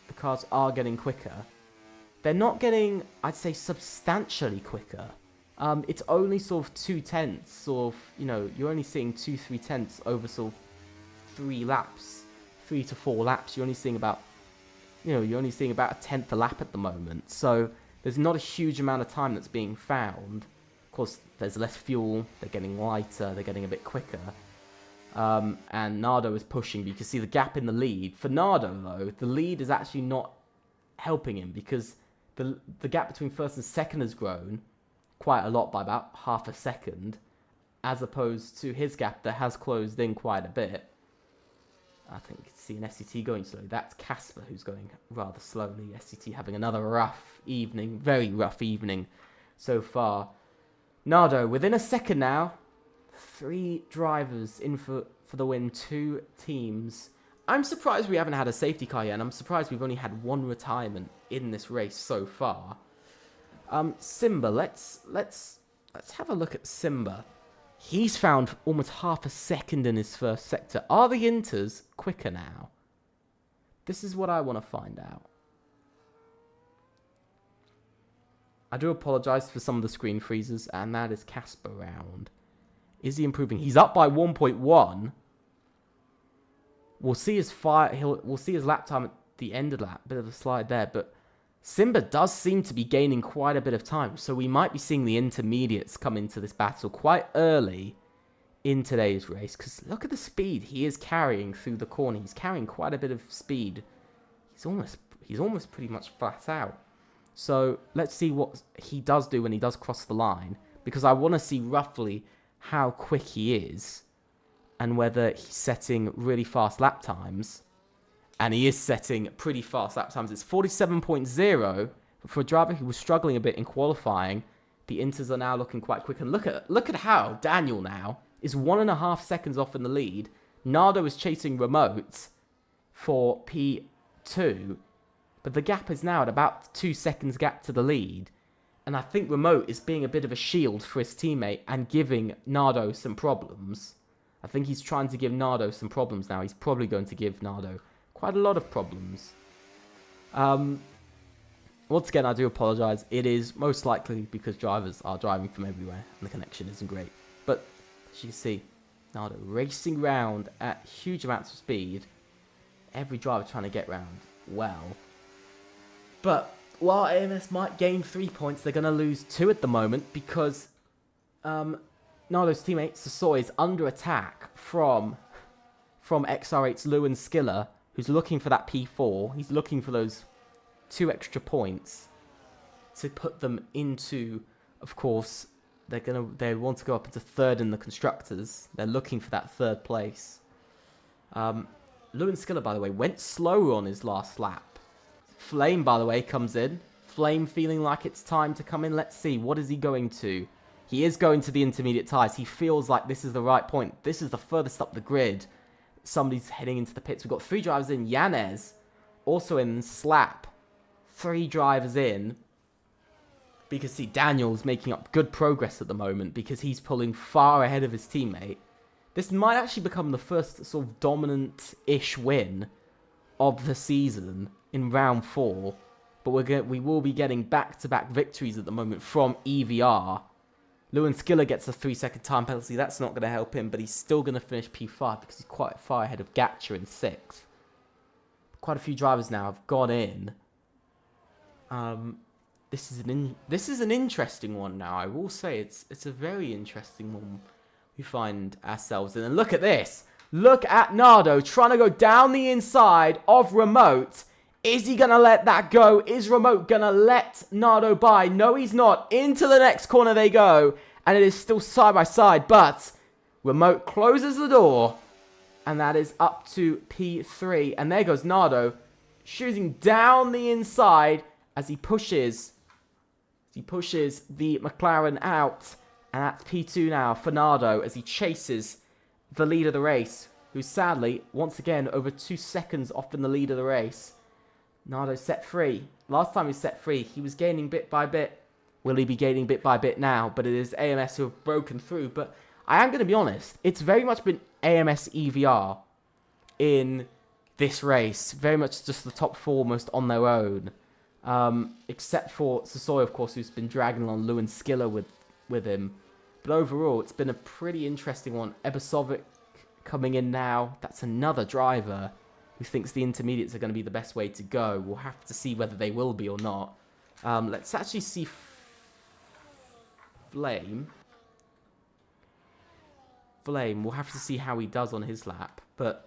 the cars are getting quicker, they're not getting, I'd say, substantially quicker. It's only sort of 2/10, sort of, you know, you're only seeing 2-3 over sort of 3 laps. 3 to 4 laps, you're only seeing about a tenth a lap at the moment. So there's not a huge amount of time that's being found. Of course, there's less fuel. They're getting lighter. They're getting a bit quicker. And Nardo is pushing. But you can see the gap in the lead. For Nardo, though, the lead is actually not helping him because the gap between first and second has grown quite a lot by about half a second, as opposed to his gap that has closed in quite a bit. I think you can see an SCT going slowly. That's Casper who's going rather slowly. SCT having another rough evening, very rough evening so far. Nardo within a second now. 3 drivers in for the win, 2 teams. I'm surprised we haven't had a safety car yet, and I'm surprised we've only had 1 retirement in this race so far. Simba, let's have a look at Simba. He's found almost half a second in his first sector. Are the Inters quicker now? This is what I want to find out. I do apologise for some of the screen freezes, and that is Casper round. Is he improving? He's up by 1.1. We'll see his we'll see his lap time at the end of that. Bit of a slide there, but Simba does seem to be gaining quite a bit of time, so we might be seeing the intermediates come into this battle quite early in today's race, because look at the speed he is carrying through the corner. He's carrying quite a bit of speed. He's almost pretty much flat out. So let's see what he does do when he does cross the line, because I want to see roughly how quick he is and whether he's setting really fast lap times. And he is setting pretty fast lap times. It's 47.0. But for a driver who was struggling a bit in qualifying, the Inters are now looking quite quick. And look at how Daniel now is 1.5 seconds off in the lead. Nardo is chasing Remote for P2. But the gap is now at about 2 seconds gap to the lead. And I think Remote is being a bit of a shield for his teammate and giving Nardo some problems. I think he's trying to give Nardo some problems now. He's probably going to give Nardo quite a lot of problems. Once again, I do apologise. It is most likely because drivers are driving from everywhere and the connection isn't great. But as you can see, Nardo racing round at huge amounts of speed. Every driver trying to get round well. But while AMS might gain 3 points, they're going to lose 2 at the moment because Nardo's teammate Sasoi is under attack from XR8's Lewin Skiller, who's looking for that P4. He's looking for those 2 extra points to put them into, of course, they want to go up into 3rd in the Constructors. They're looking for that 3rd place. Lewin Skiller, by the way, went slow on his last lap. Flame, by the way, comes in. Flame feeling like it's time to come in. Let's see, what is he going to? He is going to the intermediate tyres. He feels like this is the right point. This is the furthest up the grid. Somebody's heading into the pits. We've got 3 drivers in. Yanez also in. Slap. 3 drivers in. But you can see Daniel's making up good progress at the moment because he's pulling far ahead of his teammate. This might actually become the first sort of dominant-ish win of the season in round 4. But we will be getting back-to-back victories at the moment from EVR. Lewin Skiller gets a 3-second time penalty. That's not going to help him, but he's still going to finish P5 because he's quite far ahead of Gatcha in 6th. Quite a few drivers now have gone in. This is an interesting one now. I will say it's a very interesting one we find ourselves in. And look at this. Look at Nardo trying to go down the inside of Remote. Is he going to let that go? Is Remote going to let Nardo by? No, he's not. Into the next corner they go. And it is still side by side. But Remote closes the door. And that is up to P3. And there goes Nardo shooting down the inside as he pushes the McLaren out. And that's P2 now for Nardo as he chases the lead of the race. Who sadly, once again, over 2 seconds off in the lead of the race. Nardo set free. Last time he set free, he was gaining bit by bit. Will he be gaining bit by bit now? But it is AMS who have broken through. But I am going to be honest. It's very much been AMS EVR in this race. Very much just the top 4 almost on their own. Except for Sasoi, of course, who's been dragging on Lewin Skiller with him. But overall, it's been a pretty interesting one. Ebesovic coming in now. That's another driver who thinks the intermediates are going to be the best way to go. We'll have to see whether they will be or not. Let's actually see Flame. We'll have to see how he does on his lap. But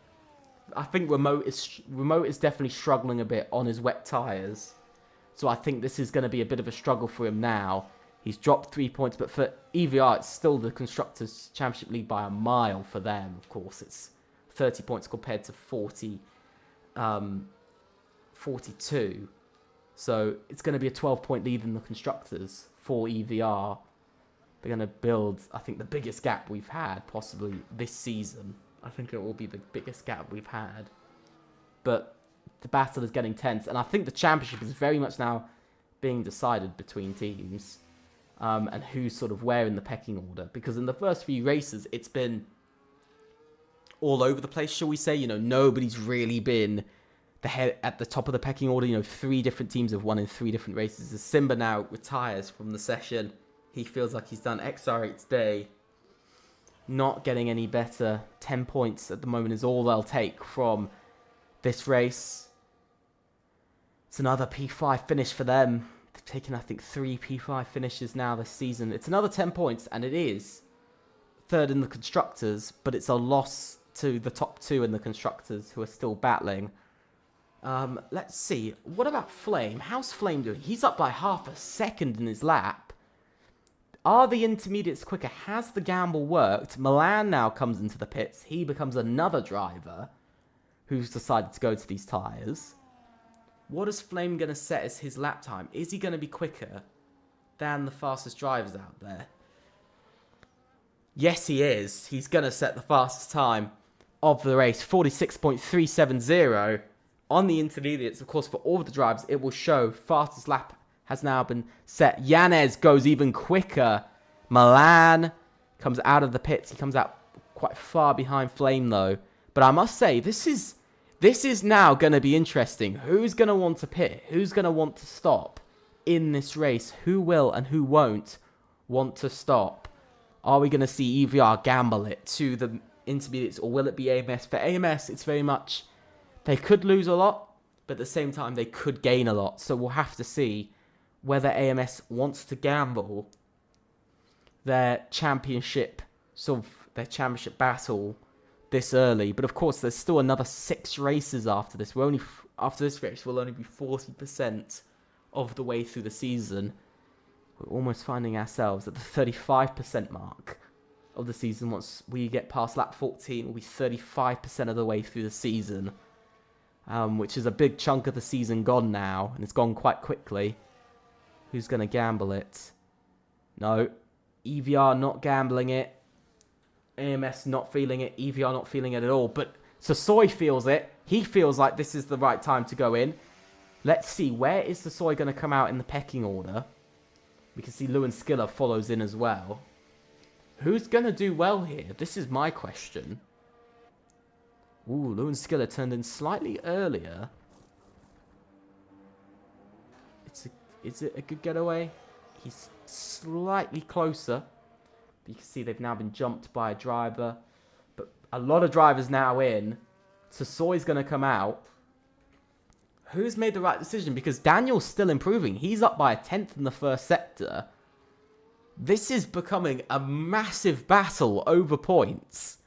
I think Remote is definitely struggling a bit on his wet tyres. So I think this is going to be a bit of a struggle for him now. He's dropped 3 points, but for EVR, it's still the Constructors' Championship lead by a mile for them. Of course, it's 30 points compared to 42. So it's going to be a 12-point lead in the Constructors for EVR. They're going to build, I think, the biggest gap we've had possibly this season. I think it will be the biggest gap we've had. But the battle is getting tense, and I think the championship is very much now being decided between teams. And who's sort of where in the pecking order. Because in the first few races, it's been all over the place, shall we say. You know, nobody's really been at the top of the pecking order. You know, 3 different teams have won in 3 different races. As Simba now retires from the session, he feels like he's done XR8's day. Not getting any better. 10 points at the moment is all they'll take from this race. It's another P5 finish for them. They've taken, I think, 3 P5 finishes now this season. It's another 10 points, and it is 3rd in the Constructors, but it's a loss to the top 2 in the Constructors who are still battling. Let's see. What about Flame? How's Flame doing? He's up by half a second in his lap. Are the intermediates quicker? Has the gamble worked? Milan now comes into the pits. He becomes another driver who's decided to go to these tyres. What is Flame going to set as his lap time? Is he going to be quicker than the fastest drivers out there? Yes, he is. He's going to set the fastest time of the race. 46.370 on the intermediates. Of course, for all of the drivers, it will show fastest lap has now been set. Yanez goes even quicker. Milan comes out of the pits. He comes out quite far behind Flame, though. But I must say, this is now going to be interesting. Who's going to want to pit? Who's going to want to stop in this race? Who will and who won't want to stop? Are we going to see EVR gamble it to the intermediates, or will it be AMS? For AMS, it's very much, they could lose a lot, but at the same time, they could gain a lot. So we'll have to see whether AMS wants to gamble their championship battle this early. But of course, there's still another 6 races after this. After this race, we'll only be 40% of the way through the season. We're almost finding ourselves at the 35% mark of the season. Once we get past lap 14, we'll be 35% of the way through the season, which is a big chunk of the season gone now, and it's gone quite quickly. Who's going to gamble it? No. EVR not gambling it. AMS not feeling it. EVR not feeling it at all. But Sasoi feels it. He feels like this is the right time to go in. Let's see. Where is Sasoi going to come out in the pecking order? We can see Lewin Skiller follows in as well. Who's going to do well here? This is my question. Ooh, Lewin Skiller turned in slightly earlier. Is it a good getaway? He's slightly closer. But you can see they've now been jumped by a driver. But a lot of drivers now in. Sasoi's going to come out. Who's made the right decision? Because Daniel's still improving. He's up by a 10th in the first sector. This is becoming a massive battle over points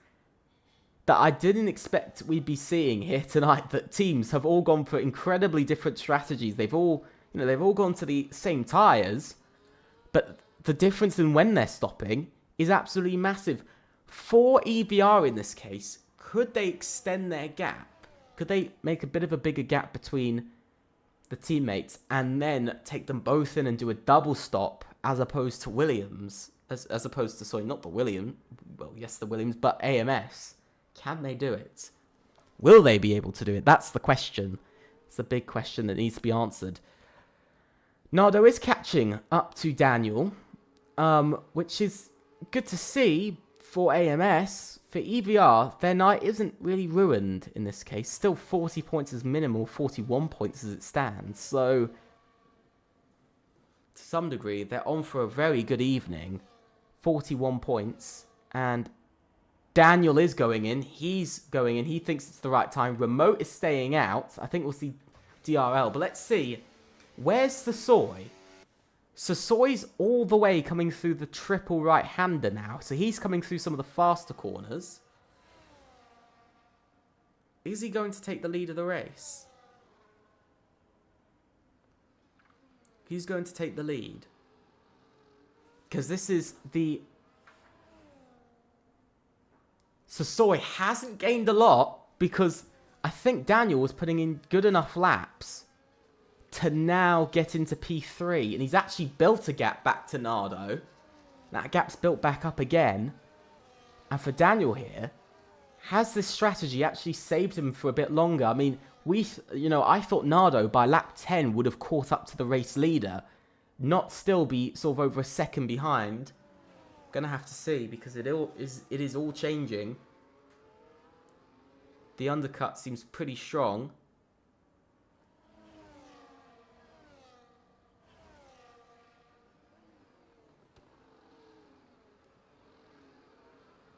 that I didn't expect we'd be seeing here tonight. That teams have all gone for incredibly different strategies. They've all gone to the same tyres, but the difference in when they're stopping is absolutely massive. For EVR in this case, could they extend their gap? Could they make a bit of a bigger gap between the teammates and then take them both in and do a double stop as opposed to Williams? As opposed to, sorry, not the Williams. Well, yes, the Williams, but AMS. Can they do it? Will they be able to do it? That's the question. It's the big question that needs to be answered. Nardo is catching up to Daniel, which is good to see for AMS. For EVR, their night isn't really ruined in this case. Still 40 points as minimal, 41 points as it stands. So, to some degree, they're on for a very good evening. 41 points. And Daniel is going in. He's going in. He thinks it's the right time. Remote is staying out. I think we'll see DRL. But let's see. Where's Sasoi? Sasoi's all the way coming through the triple right-hander now. So he's coming through some of the faster corners. Is he going to take the lead of the race? He's going to take the lead. Because this is the... Sasoi hasn't gained a lot because I think Daniel was putting in good enough laps to now get into P3. And he's actually built a gap back to Nardo. That gap's built back up again. And for Daniel here, has this strategy actually saved him for a bit longer? I mean, I thought Nardo by lap 10 would have caught up to the race leader. Not still be sort of over a second behind. Gonna have to see because it is all changing. The undercut seems pretty strong.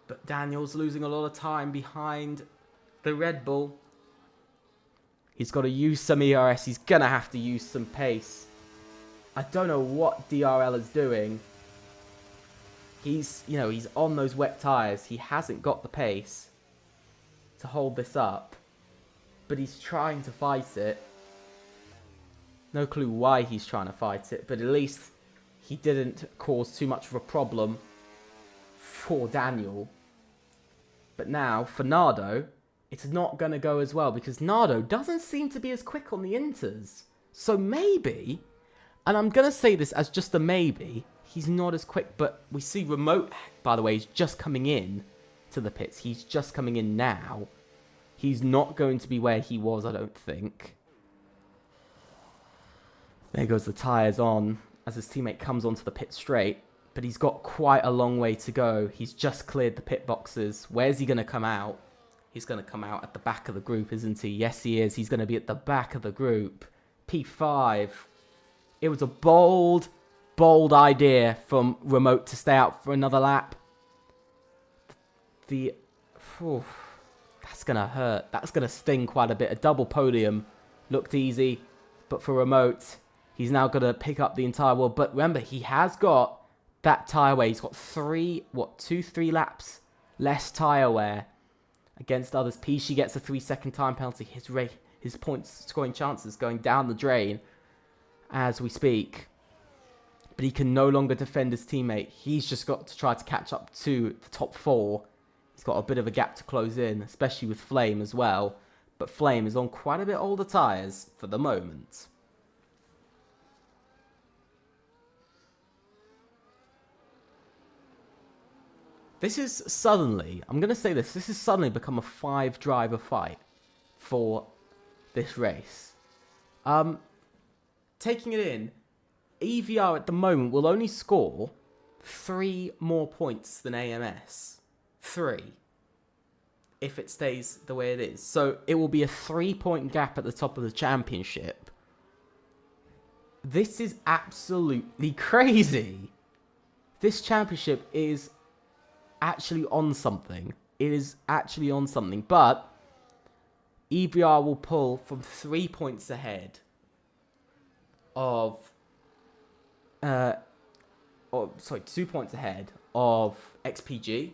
But Daniel's losing a lot of time behind the Red Bull. He's got to use some ERS. He's going to have to use some pace. I don't know what DRL is doing. He's on those wet tyres. He hasn't got the pace to hold this up. But he's trying to fight it. No clue why he's trying to fight it. But at least he didn't cause too much of a problem for Daniel. But now, for Nardo, it's not going to go as well because Nardo doesn't seem to be as quick on the inters. So maybe, and I'm going to say this as just a maybe, he's not as quick, but we see Remote, by the way, is just coming in to the pits. He's just coming in now. He's not going to be where he was, I don't think. There goes the tyres on as his teammate comes onto the pit straight. But he's got quite a long way to go. He's just cleared the pit boxes. Where's he going to come out? He's going to come out at the back of the group, isn't he? Yes, he is. He's going to be at the back of the group. P5. It was a bold idea from Remote to stay out for another lap. That's going to hurt. That's going to sting quite a bit. A double podium Looked easy, but for Remote, he's now got to pick up the entire world. But remember, he has got that tyre wear. He's got 3 laps less tyre wear against others. Pishi gets a 3-second time penalty. His points scoring chances going down the drain as we speak. But he can no longer defend his teammate. He's just got to try to catch up to the top 4. He's got a bit of a gap to close in, especially with Flame as well. But Flame is on quite a bit older tyres for the moment. This is suddenly, I'm going to say this has suddenly become a 5-driver fight for this race. Taking it in, EVR at the moment will only score 3 more points than AMS. 3. If it stays the way it is. So it will be a 3-point gap at the top of the championship. This is absolutely crazy. This championship is actually on something. It is actually on something. But EVR will pull from 3 points ahead of 2 points ahead of XPG,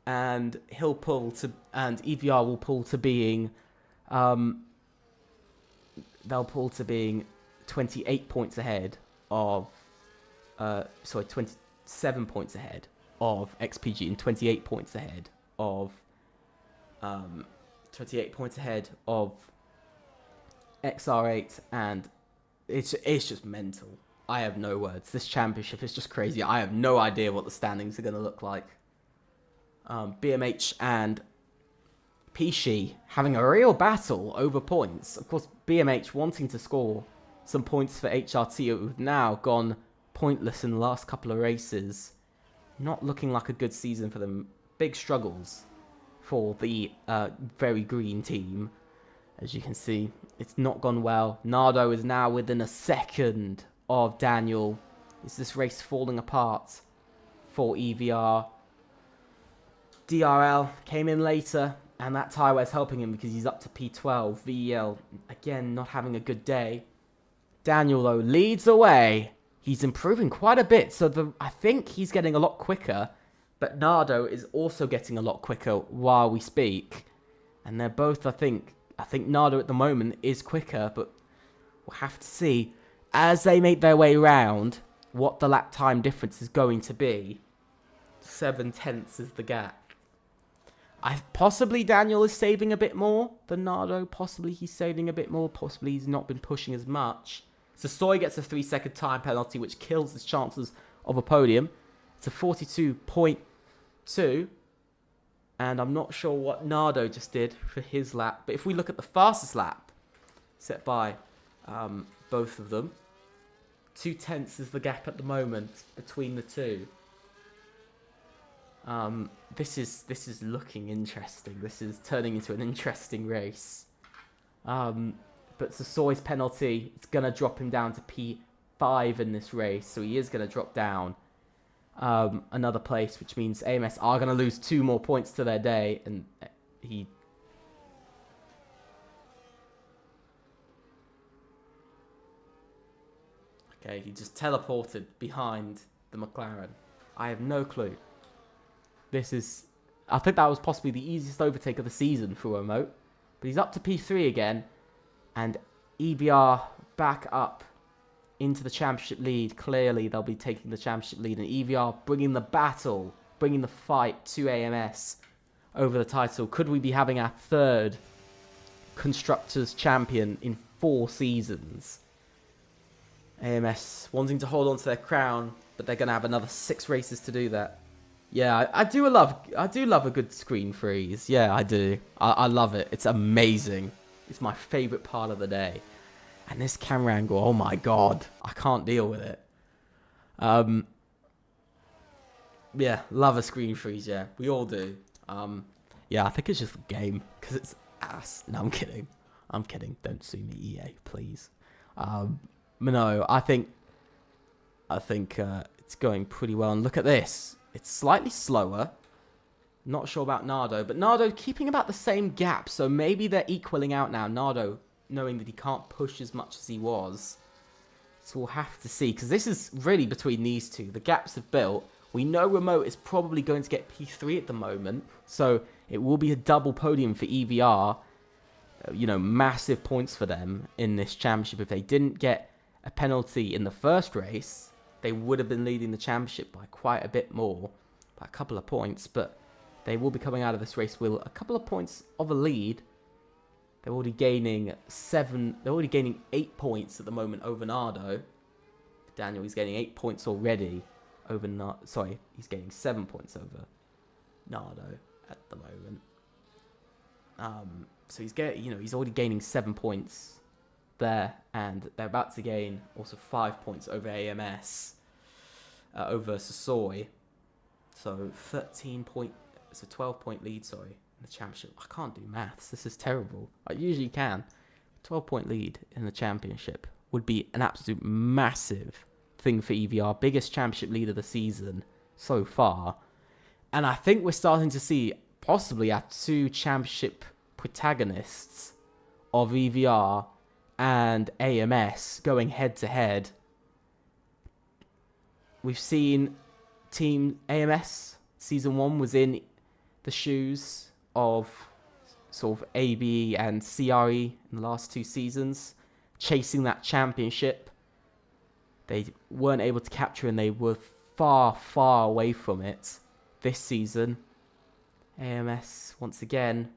and EVR will pull to being they'll pull to being 28 points ahead of 27 points ahead of XPG and 28 points ahead of 28 points ahead of XR8, and it's just mental. I have no words. This championship is just crazy. I have no idea what the standings are going to look like. BMH and Pishi having a real battle over points. Of course, BMH wanting to score some points for HRT, who've now gone pointless in the last couple of races. Not looking like a good season for them. Big struggles for the very green team. As you can see, it's not gone well. Nardo is now within a second of Daniel. Is this race falling apart for EVR? DRL came in later, and that tyre wear's helping him because he's up to P12. VEL, again, not having a good day. Daniel, though, leads away. He's improving quite a bit, so I think he's getting a lot quicker, but Nardo is also getting a lot quicker while we speak. And they're both, I think Nardo at the moment is quicker, but we'll have to see as they make their way round what the lap time difference is going to be. 7/10 is the gap. Possibly Daniel is saving a bit more than Nardo. Possibly he's saving a bit more. Possibly he's not been pushing as much. So Soy gets a 3-second time penalty, which kills his chances of a podium. It's a 42.2. And I'm not sure what Nardo just did for his lap. But if we look at the fastest lap set by both of them, 2/10 is the gap at the moment between the two. This is looking interesting. This is turning into an interesting race. But Sasoy's penalty, it's going to drop him down to P5 in this race. So he is going to drop down another place, which means AMS are going to lose 2 more points to their day. And he... Okay, he just teleported behind the McLaren. I have no clue. This is... I think that was possibly the easiest overtake of the season for Remote. But he's up to P3 again. And EVR back up into the championship lead. Clearly, they'll be taking the championship lead. And EVR bringing the battle, bringing the fight to AMS over the title. Could we be having our 3rd Constructors Champion in 4 seasons? AMS wanting to hold on to their crown, but they're going to have another 6 races to do that. Yeah, I do love a good screen freeze. Yeah, I do. I love it. It's amazing. It's my favourite part of the day. And this camera angle, oh my god. I can't deal with it. Yeah, love a screen freeze, yeah. We all do. Yeah, I think it's just a game. Because it's ass. No, I'm kidding. I'm kidding. Don't sue me, EA, please. No, I think it's going pretty well. And look at this. It's slightly slower Not sure about Nardo, but Nardo keeping about the same gap, so maybe they're equaling out now. Nardo, knowing that he can't push as much as he was. So we'll have to see, because this is really between these two. The gaps have built. We know Remote is probably going to get P3 at the moment, so it will be a double podium for EVR. You know, massive points for them in this championship. If they didn't get a penalty in the first race, they would have been leading the championship by quite a bit more, by a couple of points, but they will be coming out of this race with a couple of points of a lead. They're already gaining 8 points at the moment over Nardo. Daniel, he's gaining 8 points already over he's gaining 7 points over Nardo at the moment. So he's already gaining 7 points there, and they're about to gain also 5 points over AMS, over Sassoy. So 12-point lead, in the championship. I can't do maths. This is terrible. I usually can. 12-point lead in the championship would be an absolute massive thing for EVR. Biggest championship lead of the season so far. And I think we're starting to see possibly our two championship protagonists of EVR and AMS going head-to-head. We've seen Team AMS Season 1 was in the shoes of sort of ABE and CRE in the last 2 seasons, chasing that championship. They weren't able to capture, and they were far, far away from it this season. AMS, once again,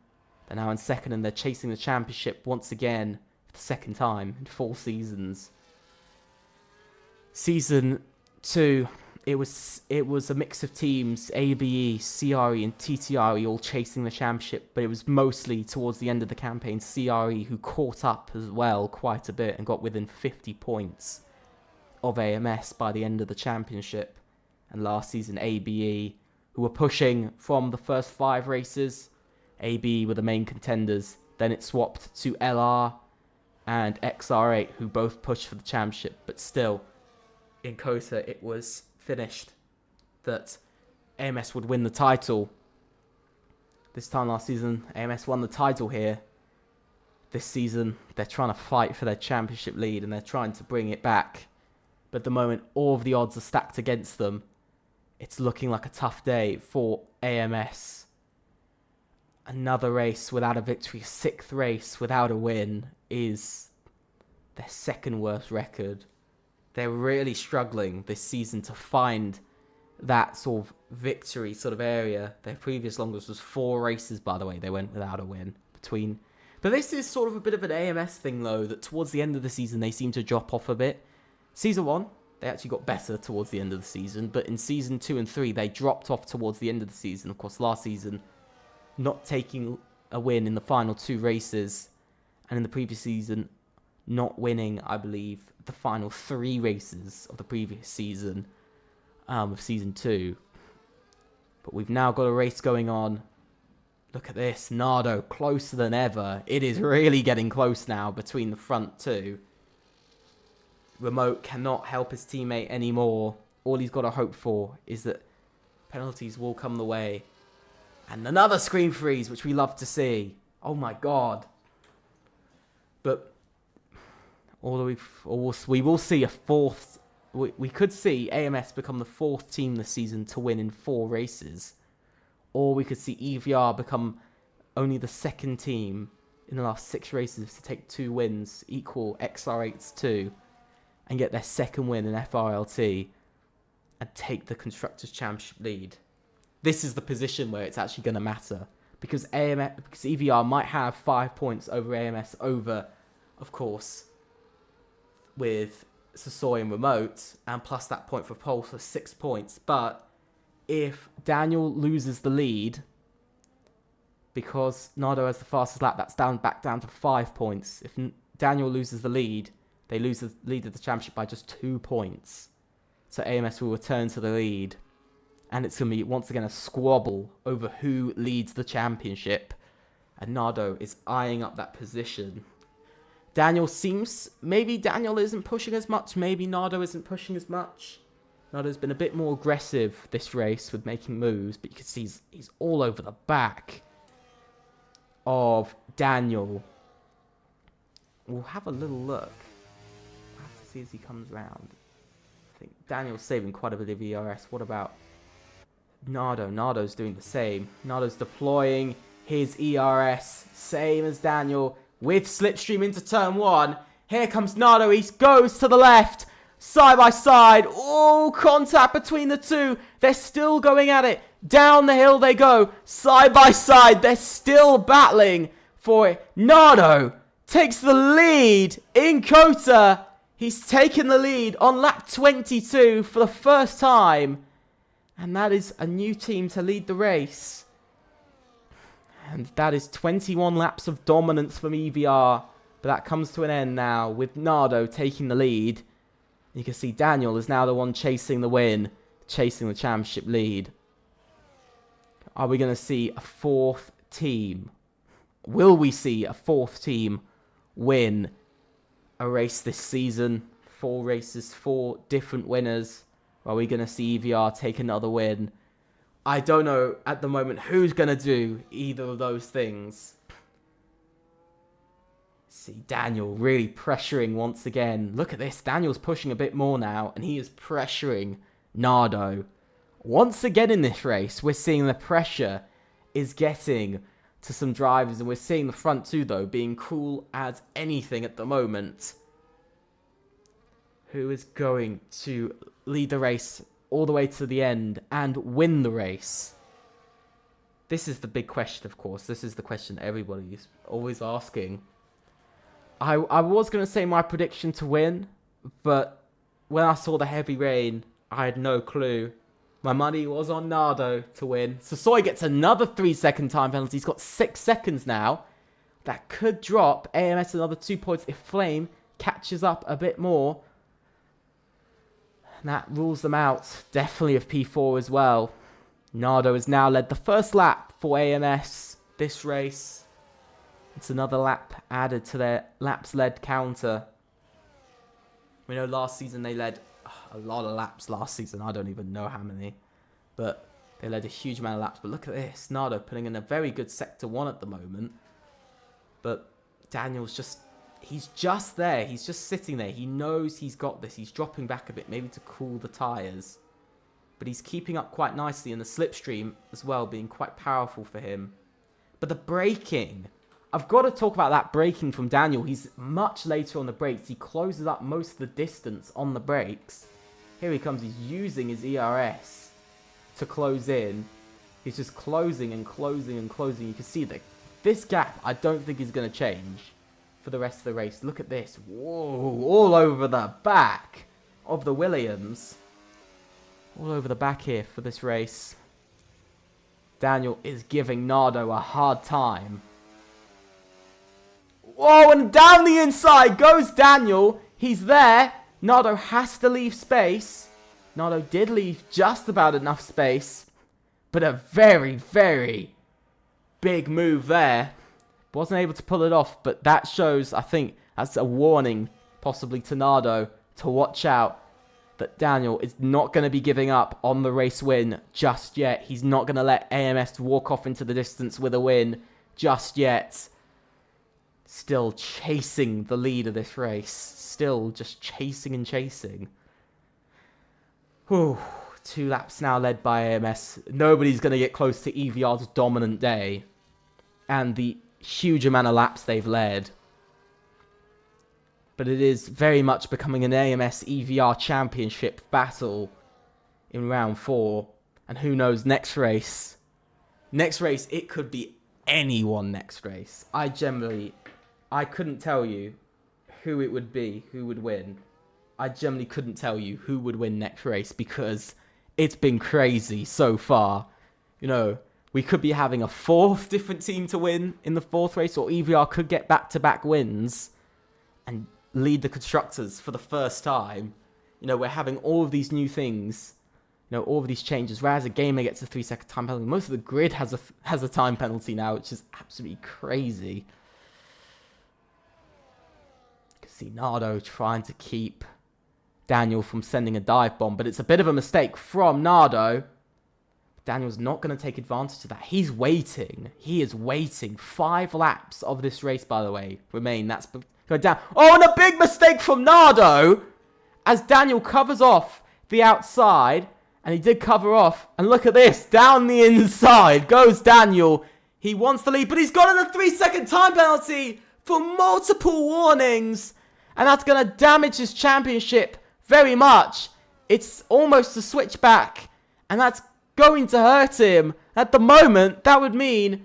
they're now in second, and they're chasing the championship once again for the second time in 4 seasons. Season 2, it was a mix of teams, ABE, CRE and TTRE all chasing the championship, but it was mostly towards the end of the campaign CRE who caught up as well quite a bit and got within 50 points of AMS by the end of the championship. And last season ABE, who were pushing from the first 5 races, ABE were the main contenders, then it swapped to LR and XR8 who both pushed for the championship, but still in COTA it was finished that AMS would win the title. This time last season, AMS won the title here. This season, they're trying to fight for their championship lead and they're trying to bring it back. But at the moment, all of the odds are stacked against them. It's looking like a tough day for AMS. Another race without a victory, 6th race without a win is their 2nd worst record. They're really struggling this season to find that sort of victory sort of area. Their previous longest was 4 races, by the way. They went without a win between. But this is sort of a bit of an AMS thing, though, that towards the end of the season, they seem to drop off a bit. Season 1, they actually got better towards the end of the season. But in Season 2 and 3, they dropped off towards the end of the season. Of course, last season, not taking a win in the final 2 races. And in the previous season, not winning, I believe, the final 3 races of the previous season, of Season 2. But we've now got a race going on. Look at this, Nardo closer than ever. It is really getting close now between the front 2. Remote cannot help his teammate anymore. All he's got to hope for is that penalties will come the way. And another screen freeze, which we love to see. Oh my god. But we will see a 4th. We could see AMS become the 4th team this season to win in 4 races. Or we could see EVR become only the 2nd team in the last 6 races to take 2 wins, equal XR8's 2, and get their 2nd win in FRLT and take the Constructors' Championship lead. This is the position where it's actually going to matter. Because EVR might have 5 points over AMS over, of course, with Sassoy and Remote, and plus that point for pole for 6 points. But if Daniel loses the lead, because Nardo has the fastest lap, that's back down to 5 points. If Daniel loses the lead, they lose the lead of the championship by just 2 points. So AMS will return to the lead, and it's going to be once again a squabble over who leads the championship. And Nardo is eyeing up that position. Maybe Daniel isn't pushing as much, maybe Nardo isn't pushing as much. Nardo's been a bit more aggressive this race with making moves, but you can see he's all over the back of Daniel. We'll have a little look. We'll have to see as he comes round. I think Daniel's saving quite a bit of ERS. What about Nardo? Nardo's doing the same. Nardo's deploying his ERS, same as Daniel, with slipstream into turn 1. Here comes Nardo. He goes to the left. Side by side. Oh, contact between the two. They're still going at it. Down the hill they go. Side by side. They're still battling for it. Nardo takes the lead in COTA. He's taken the lead on lap 22 for the first time. And that is a new team to lead the race. And that is 21 laps of dominance from EVR. But that comes to an end now with Nardo taking the lead. You can see Daniel is now the one chasing the win, chasing the championship lead. Are we going to see a fourth team? Will we see a fourth team win a race this season? 4 races, 4 different winners. Are we going to see EVR take another win? I don't know at the moment who's going to do either of those things. See Daniel really pressuring once again. Look at this. Daniel's pushing a bit more now, and he is pressuring Nardo. Once again in this race, we're seeing the pressure is getting to some drivers, and we're seeing the front two, though, being cool as anything at the moment. Who is going to lead the race all the way to the end and win the race? This is the big question, of course. This is the question everybody is always asking. I was going to say my prediction to win, but when I saw the heavy rain, I had no clue. My money was on Nardo to win. So Soy gets another 3-second time penalty. He's got 6 seconds now. That could drop AMS another 2 points if Flame catches up a bit more. And that rules them out, definitely of P4 as well. Nardo has now led the first lap for AMS this race. It's another lap added to their laps led counter. We know last season they led a lot of laps last season. I don't even know how many. But they led a huge amount of laps. But look at this. Nardo putting in a very good Sector 1 at the moment. But Daniel's just... He's just there. He's just sitting there. He knows he's got this. He's dropping back a bit, maybe to cool the tyres. But he's keeping up quite nicely. And the slipstream as well being quite powerful for him. But the braking... I've got to talk about that braking from Daniel. He's much later on the brakes. He closes up most of the distance on the brakes. Here he comes. He's using his ERS to close in. He's just closing and closing and closing. You can see that this gap, I don't think is going to change for the rest of the race. Look at this. Whoa, all over the back of the Williams. All over the back here for this race. Daniel is giving Nardo a hard time. Whoa, and down the inside goes Daniel. He's there. Nardo has to leave space. Nardo did leave just about enough space. But a very, very big move there. Wasn't able to pull it off, but that shows, I think, that's a warning, possibly to Nardo, to watch out. That Daniel is not going to be giving up on the race win just yet. He's not going to let AMS walk off into the distance with a win just yet. Still chasing the lead of this race. Still just chasing and chasing. Whew. 2 laps now led by AMS. Nobody's going to get close to EVR's dominant day. And the huge amount of laps they've led. But it is very much becoming an AMS EVR championship battle in round 4. And who knows, next race. Next race, it could be anyone next race. I couldn't tell you who it would be, who would win. I generally couldn't tell you who would win next race because it's been crazy so far. You know, we could be having a 4th different team to win in the 4th race, or EVR could get back-to-back wins and lead the constructors for the first time. You know, we're having all of these new things. You know, all of these changes. Whereas a gamer gets a 3-second time penalty. Most of the grid has a time penalty now, which is absolutely crazy. You can see Nardo trying to keep Daniel from sending a dive bomb. But it's a bit of a mistake from Nardo. Daniel's not going to take advantage of that. He's waiting. He is waiting. 5 laps of this race, by the way, remain. That's going down. Oh, and a big mistake from Nardo as Daniel covers off the outside. And he did cover off. And look at this. Down the inside goes Daniel. He wants the lead, but he's got a 3-second time penalty for multiple warnings. And that's going to damage his championship very much. It's almost a switchback. And that's going to hurt him. At the moment, that would mean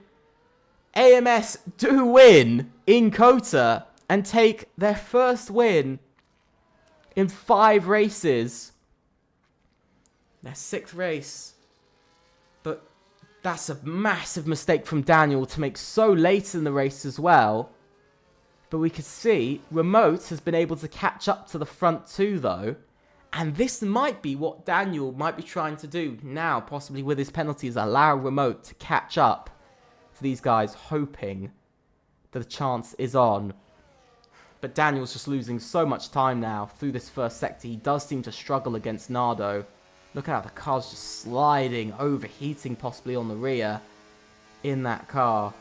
AMS do win in COTA and take their first win in 5 races. Their 6th race. But that's a massive mistake from Daniel to make so late in the race as well. But we could see Remote has been able to catch up to the front 2 though. And this might be what Daniel might be trying to do now, possibly with his penalties, allow Remote to catch up to these guys, hoping that a chance is on. But Daniel's just losing so much time now through this first sector. He does seem to struggle against Nardo. Look at how the car's just sliding, overheating possibly on the rear in that car.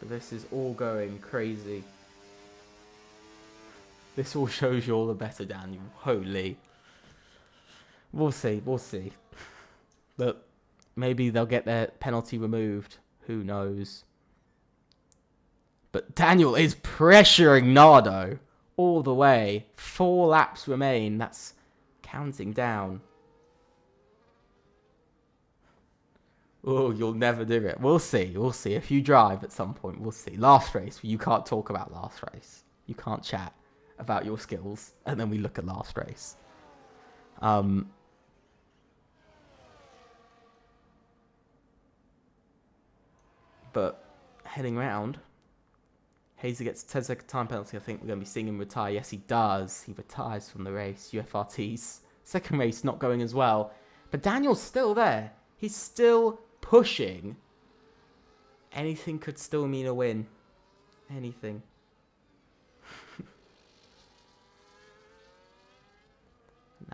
But this is all going crazy. This all shows you all the better, Daniel. Holy. We'll see, we'll see. But maybe they'll get their penalty removed. Who knows? But Daniel is pressuring Nardo all the way. 4 laps remain. That's counting down. Oh, you'll never do it. We'll see. We'll see. If you drive at some point, we'll see. Last race. You can't talk about last race. You can't chat about your skills. And then we look at last race. But heading round, Hazer gets a 10-second time penalty. I think we're going to be seeing him retire. Yes, he does. He retires from the race. UFRT's second race not going as well. But Daniel's still there. He's still pushing. Anything could still mean a win. Anything.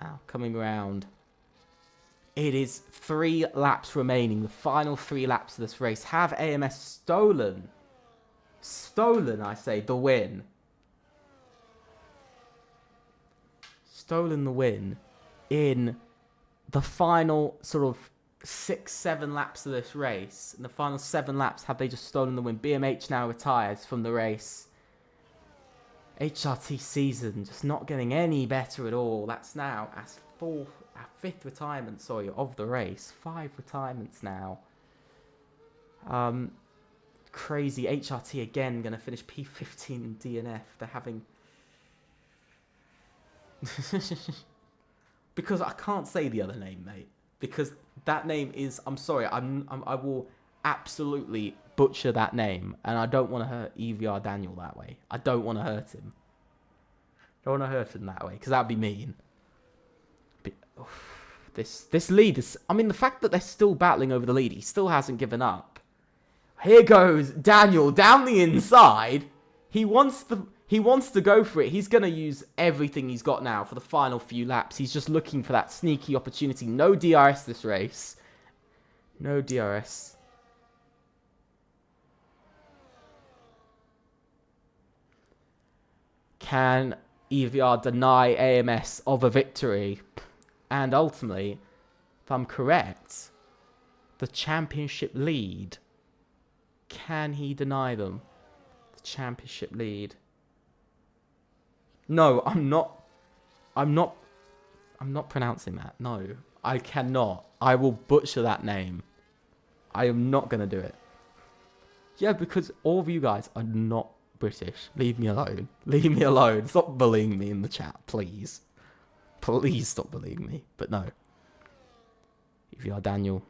Now, coming around. It is 3 laps remaining. The final 3 laps of this race. Have AMS stolen, I say, the win. Stolen the win in the final sort of 6-7 laps of this race. In the final 7 laps, have they just stolen the win? BMH now retires from the race. HRT season just not getting any better at all. That's now our 5th retirement, sorry, of the race. 5 retirements now. Crazy. HRT again going to finish P15 in DNF. They're having... Because I can't say the other name, mate. Because that name is... I'm sorry. I will absolutely butcher that name. And I don't want to hurt EVR Daniel that way. I don't want to hurt him. I don't want to hurt him that way. Because that would be mean. But, this lead is... I mean, the fact that they're still battling over the lead. He still hasn't given up. Here goes Daniel down the inside. He wants to go for it. He's going to use everything he's got now for the final few laps. He's just looking for that sneaky opportunity. No DRS this race. No DRS. Can EVR deny AMS of a victory? And ultimately, if I'm correct, the championship lead. Can he deny them? The championship lead. No, I'm not pronouncing that. No, I cannot. I will butcher that name. I am not going to do it. Yeah, because all of you guys are not British. Leave me alone. Leave me alone. Stop bullying me in the chat, please. Please stop bullying me. But no. If you are Daniel.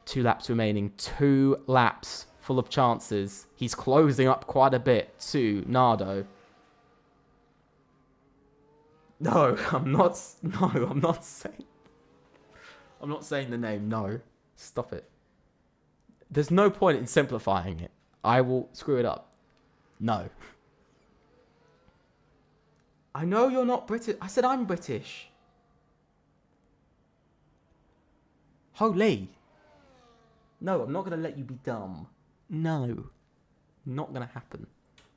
2 laps remaining. 2 laps full of chances. He's closing up quite a bit to Nardo. No, I'm not saying the name. No. Stop it. There's no point in simplifying it. I will screw it up. No. I know you're not British. I said I'm British. Holy. No, I'm not going to let you be dumb. No. Not going to happen.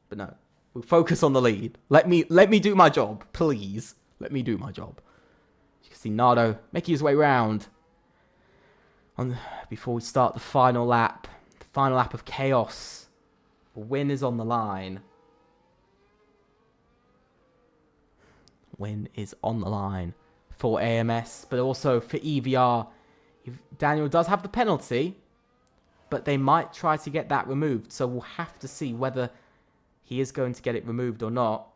But no. We'll focus on the lead. Let me do my job, please. Let me do my job. You can see Nardo making his way round. Before we start the final lap. The final lap of chaos. A win is on the line. Win is on the line for AMS, but also for EVR. Daniel does have the penalty, but they might try to get that removed. So we'll have to see whether he is going to get it removed or not.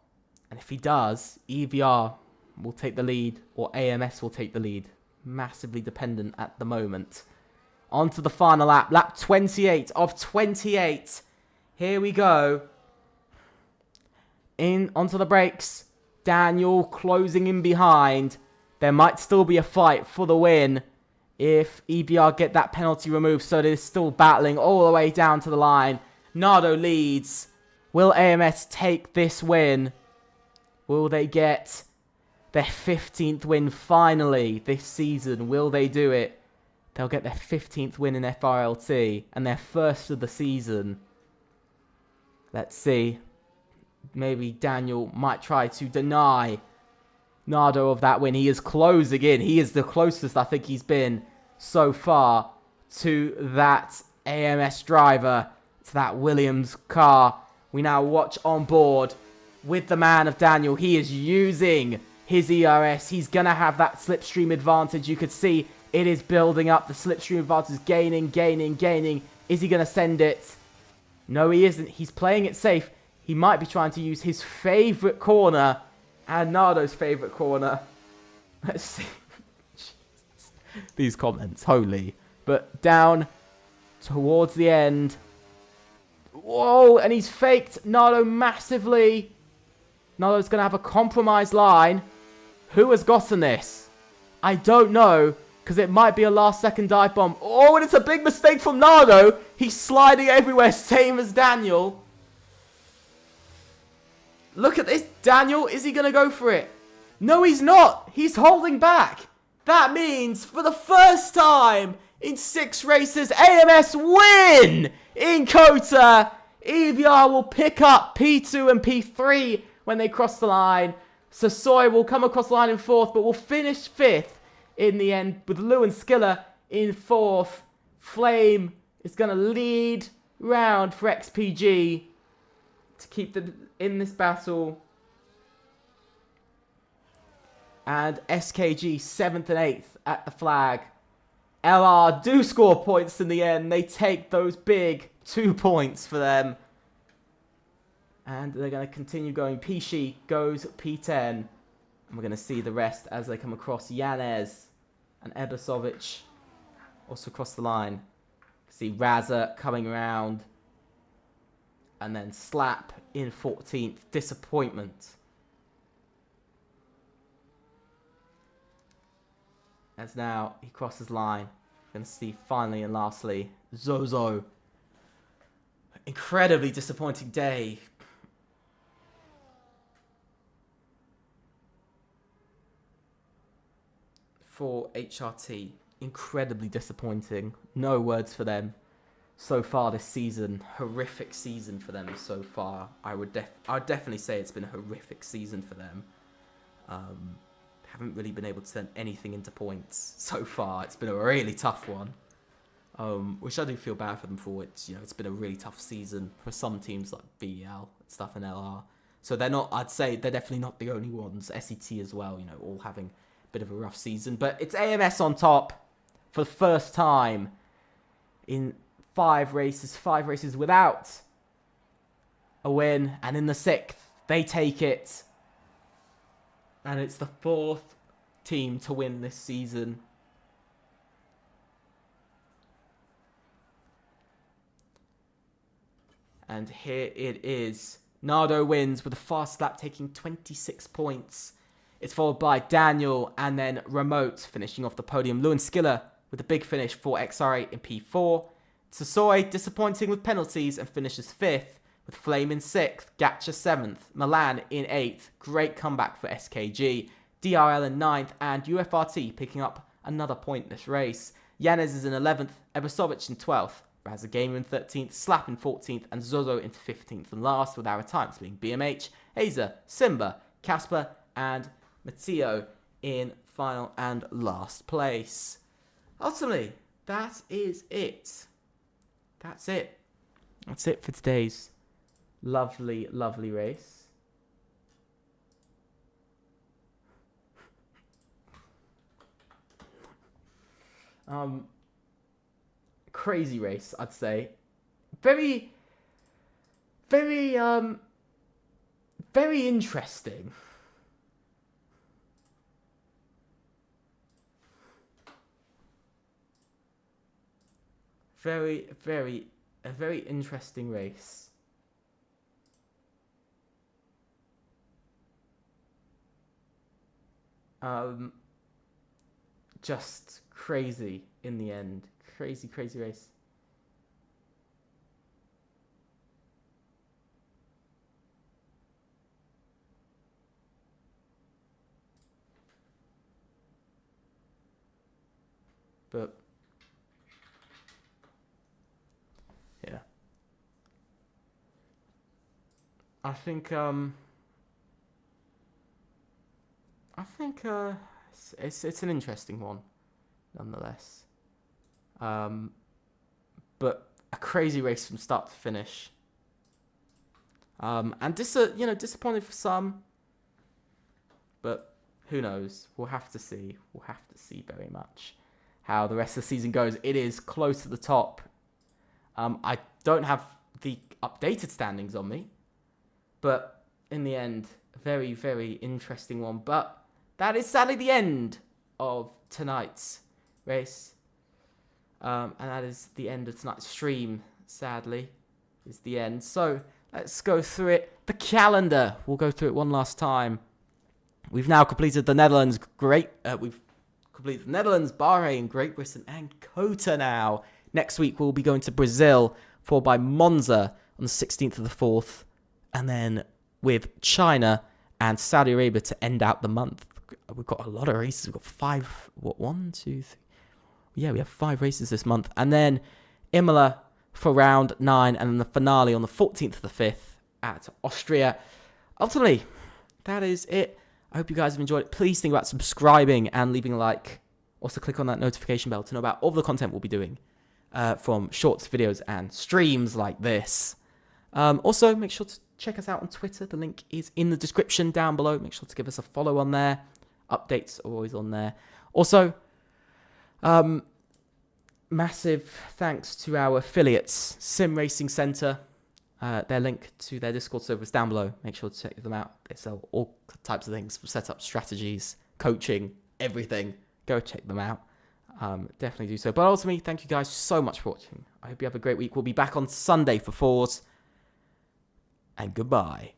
And if he does, EVR will take the lead or AMS will take the lead. Massively dependent at the moment. On to the final lap. Lap 28 of 28. Here we go. Onto the brakes. Daniel closing in behind. There might still be a fight for the win if EVR get that penalty removed. So they're still battling all the way down to the line. Nardo leads. Will AMS take this win? Will they get their 15th win finally this season? Will they do it? They'll get their 15th win in FRLT and their first of the season. Let's see. Maybe Daniel might try to deny Nardo of that win. He is closing in. He is the closest I think he's been so far to that AMS driver, to that Williams car. We now watch on board with the man of Daniel. He is using his ERS. He's going to have that slipstream advantage. You could see it is building up. The slipstream advantage is gaining. Is he going to send it? No, he isn't. He's playing it safe. He might be trying to use his favourite corner and Nardo's favourite corner. Let's see. These comments, holy. But down towards the end. Whoa, and he's faked Nardo massively. Nardo's going to have a compromised line. Who has gotten this? I don't know, because it might be a last-second dive bomb. Oh, and it's a big mistake from Nardo. He's sliding everywhere, same as Daniel. Look at this. Daniel, is he going to go for it? No, he's not. He's holding back. That means, for the first time in 6 races, AMS win in COTA. EVR will pick up P2 and P3 when they cross the line. Sassoy will come across the line in 4th, but will finish 5th in the end, with Lou and Skiller in 4th. Flame is going to lead round for XPG to keep them in this battle. And SKG 7th and 8th at the flag. LR do score points in the end. They take those big 2 points for them. And they're going to continue going. Pishi goes P10. And we're going to see the rest as they come across. Yanez and Ebersovic also across the line. See Raza coming around. And then Slap in 14th. Disappointment. As now he crosses line. We're going to see finally and lastly Zozo. Incredibly disappointing day. For HRT. Incredibly disappointing. No words for them. So far this season. Horrific season for them so far. I would definitely say it's been a horrific season for them. Haven't really been able to turn anything into points so far. It's been a really tough one. Which I do feel bad for them for. It's been a really tough season for some teams like BEL and stuff and LR. So they're not, I'd say they're definitely not the only ones. SET as well, all having a bit of a rough season. But it's AMS on top for the first time in 5 races without a win. And in the 6th, they take it. And it's the 4th team to win this season. And here it is. Nardo wins with a fast lap, taking 26 points. It's followed by Daniel and then Remote finishing off the podium. Lou and Skiller with a big finish for XR8 in P4. Tsusoe disappointing with penalties and finishes 5th, with Flame in 6th, Gatcha 7th, Milan in 8th. Great comeback for SKG. DRL in 9th, and UFRT picking up another point this race. Yanez is in 11th, Ebesovic in 12th, Razagamer in 13th, Slap in 14th, and Zozo in 15th. And last, with our times being BMH, Aza, Simba, Casper, and Matteo in final and last place. Ultimately, that is it. That's it. That's it for today's lovely, lovely race. Crazy race, I'd say. Very, very interesting. A very interesting race. Just crazy in the end. Crazy race. But yeah, I think it's an interesting one, nonetheless. But a crazy race from start to finish. And disappointed for some. But who knows? We'll have to see. We'll have to see very much how the rest of the season goes. It is close to the top. I don't have the updated standings on me. But in the end, a very, very interesting one. But that is sadly the end of tonight's race. And that is the end of tonight's stream, sadly, is the end. So let's go through it. The calendar. We'll go through it one last time. We've now completed the Netherlands. We've completed the Netherlands, Bahrain, Great Britain, and COTA now. Next week, we'll be going to Brazil, followed by Monza on the 16th of the 4th. And then with China and Saudi Arabia to end out the month. We've got a lot of races. We've got 5, 1, 2, 3. Yeah, we have 5 races this month. And then Imola for round 9. And then the finale on the 14th of the 5th at Austria. Ultimately, that is it. I hope you guys have enjoyed it. Please think about subscribing and leaving a like. Also, click on that notification bell to know about all the content we'll be doing from shorts, videos, and streams like this. Also, make sure to check us out on Twitter. The link is in the description down below. Make sure to give us a follow on there. Updates are always on there. Also, massive thanks to our affiliates, SimRacing Center. Their link to their Discord server is down below. Make sure to check them out. They sell all types of things, setup strategies, coaching, everything. Go check them out. Definitely do so. But ultimately, thank you guys so much for watching. I hope you have a great week. We'll be back on Sunday for 4s. And goodbye.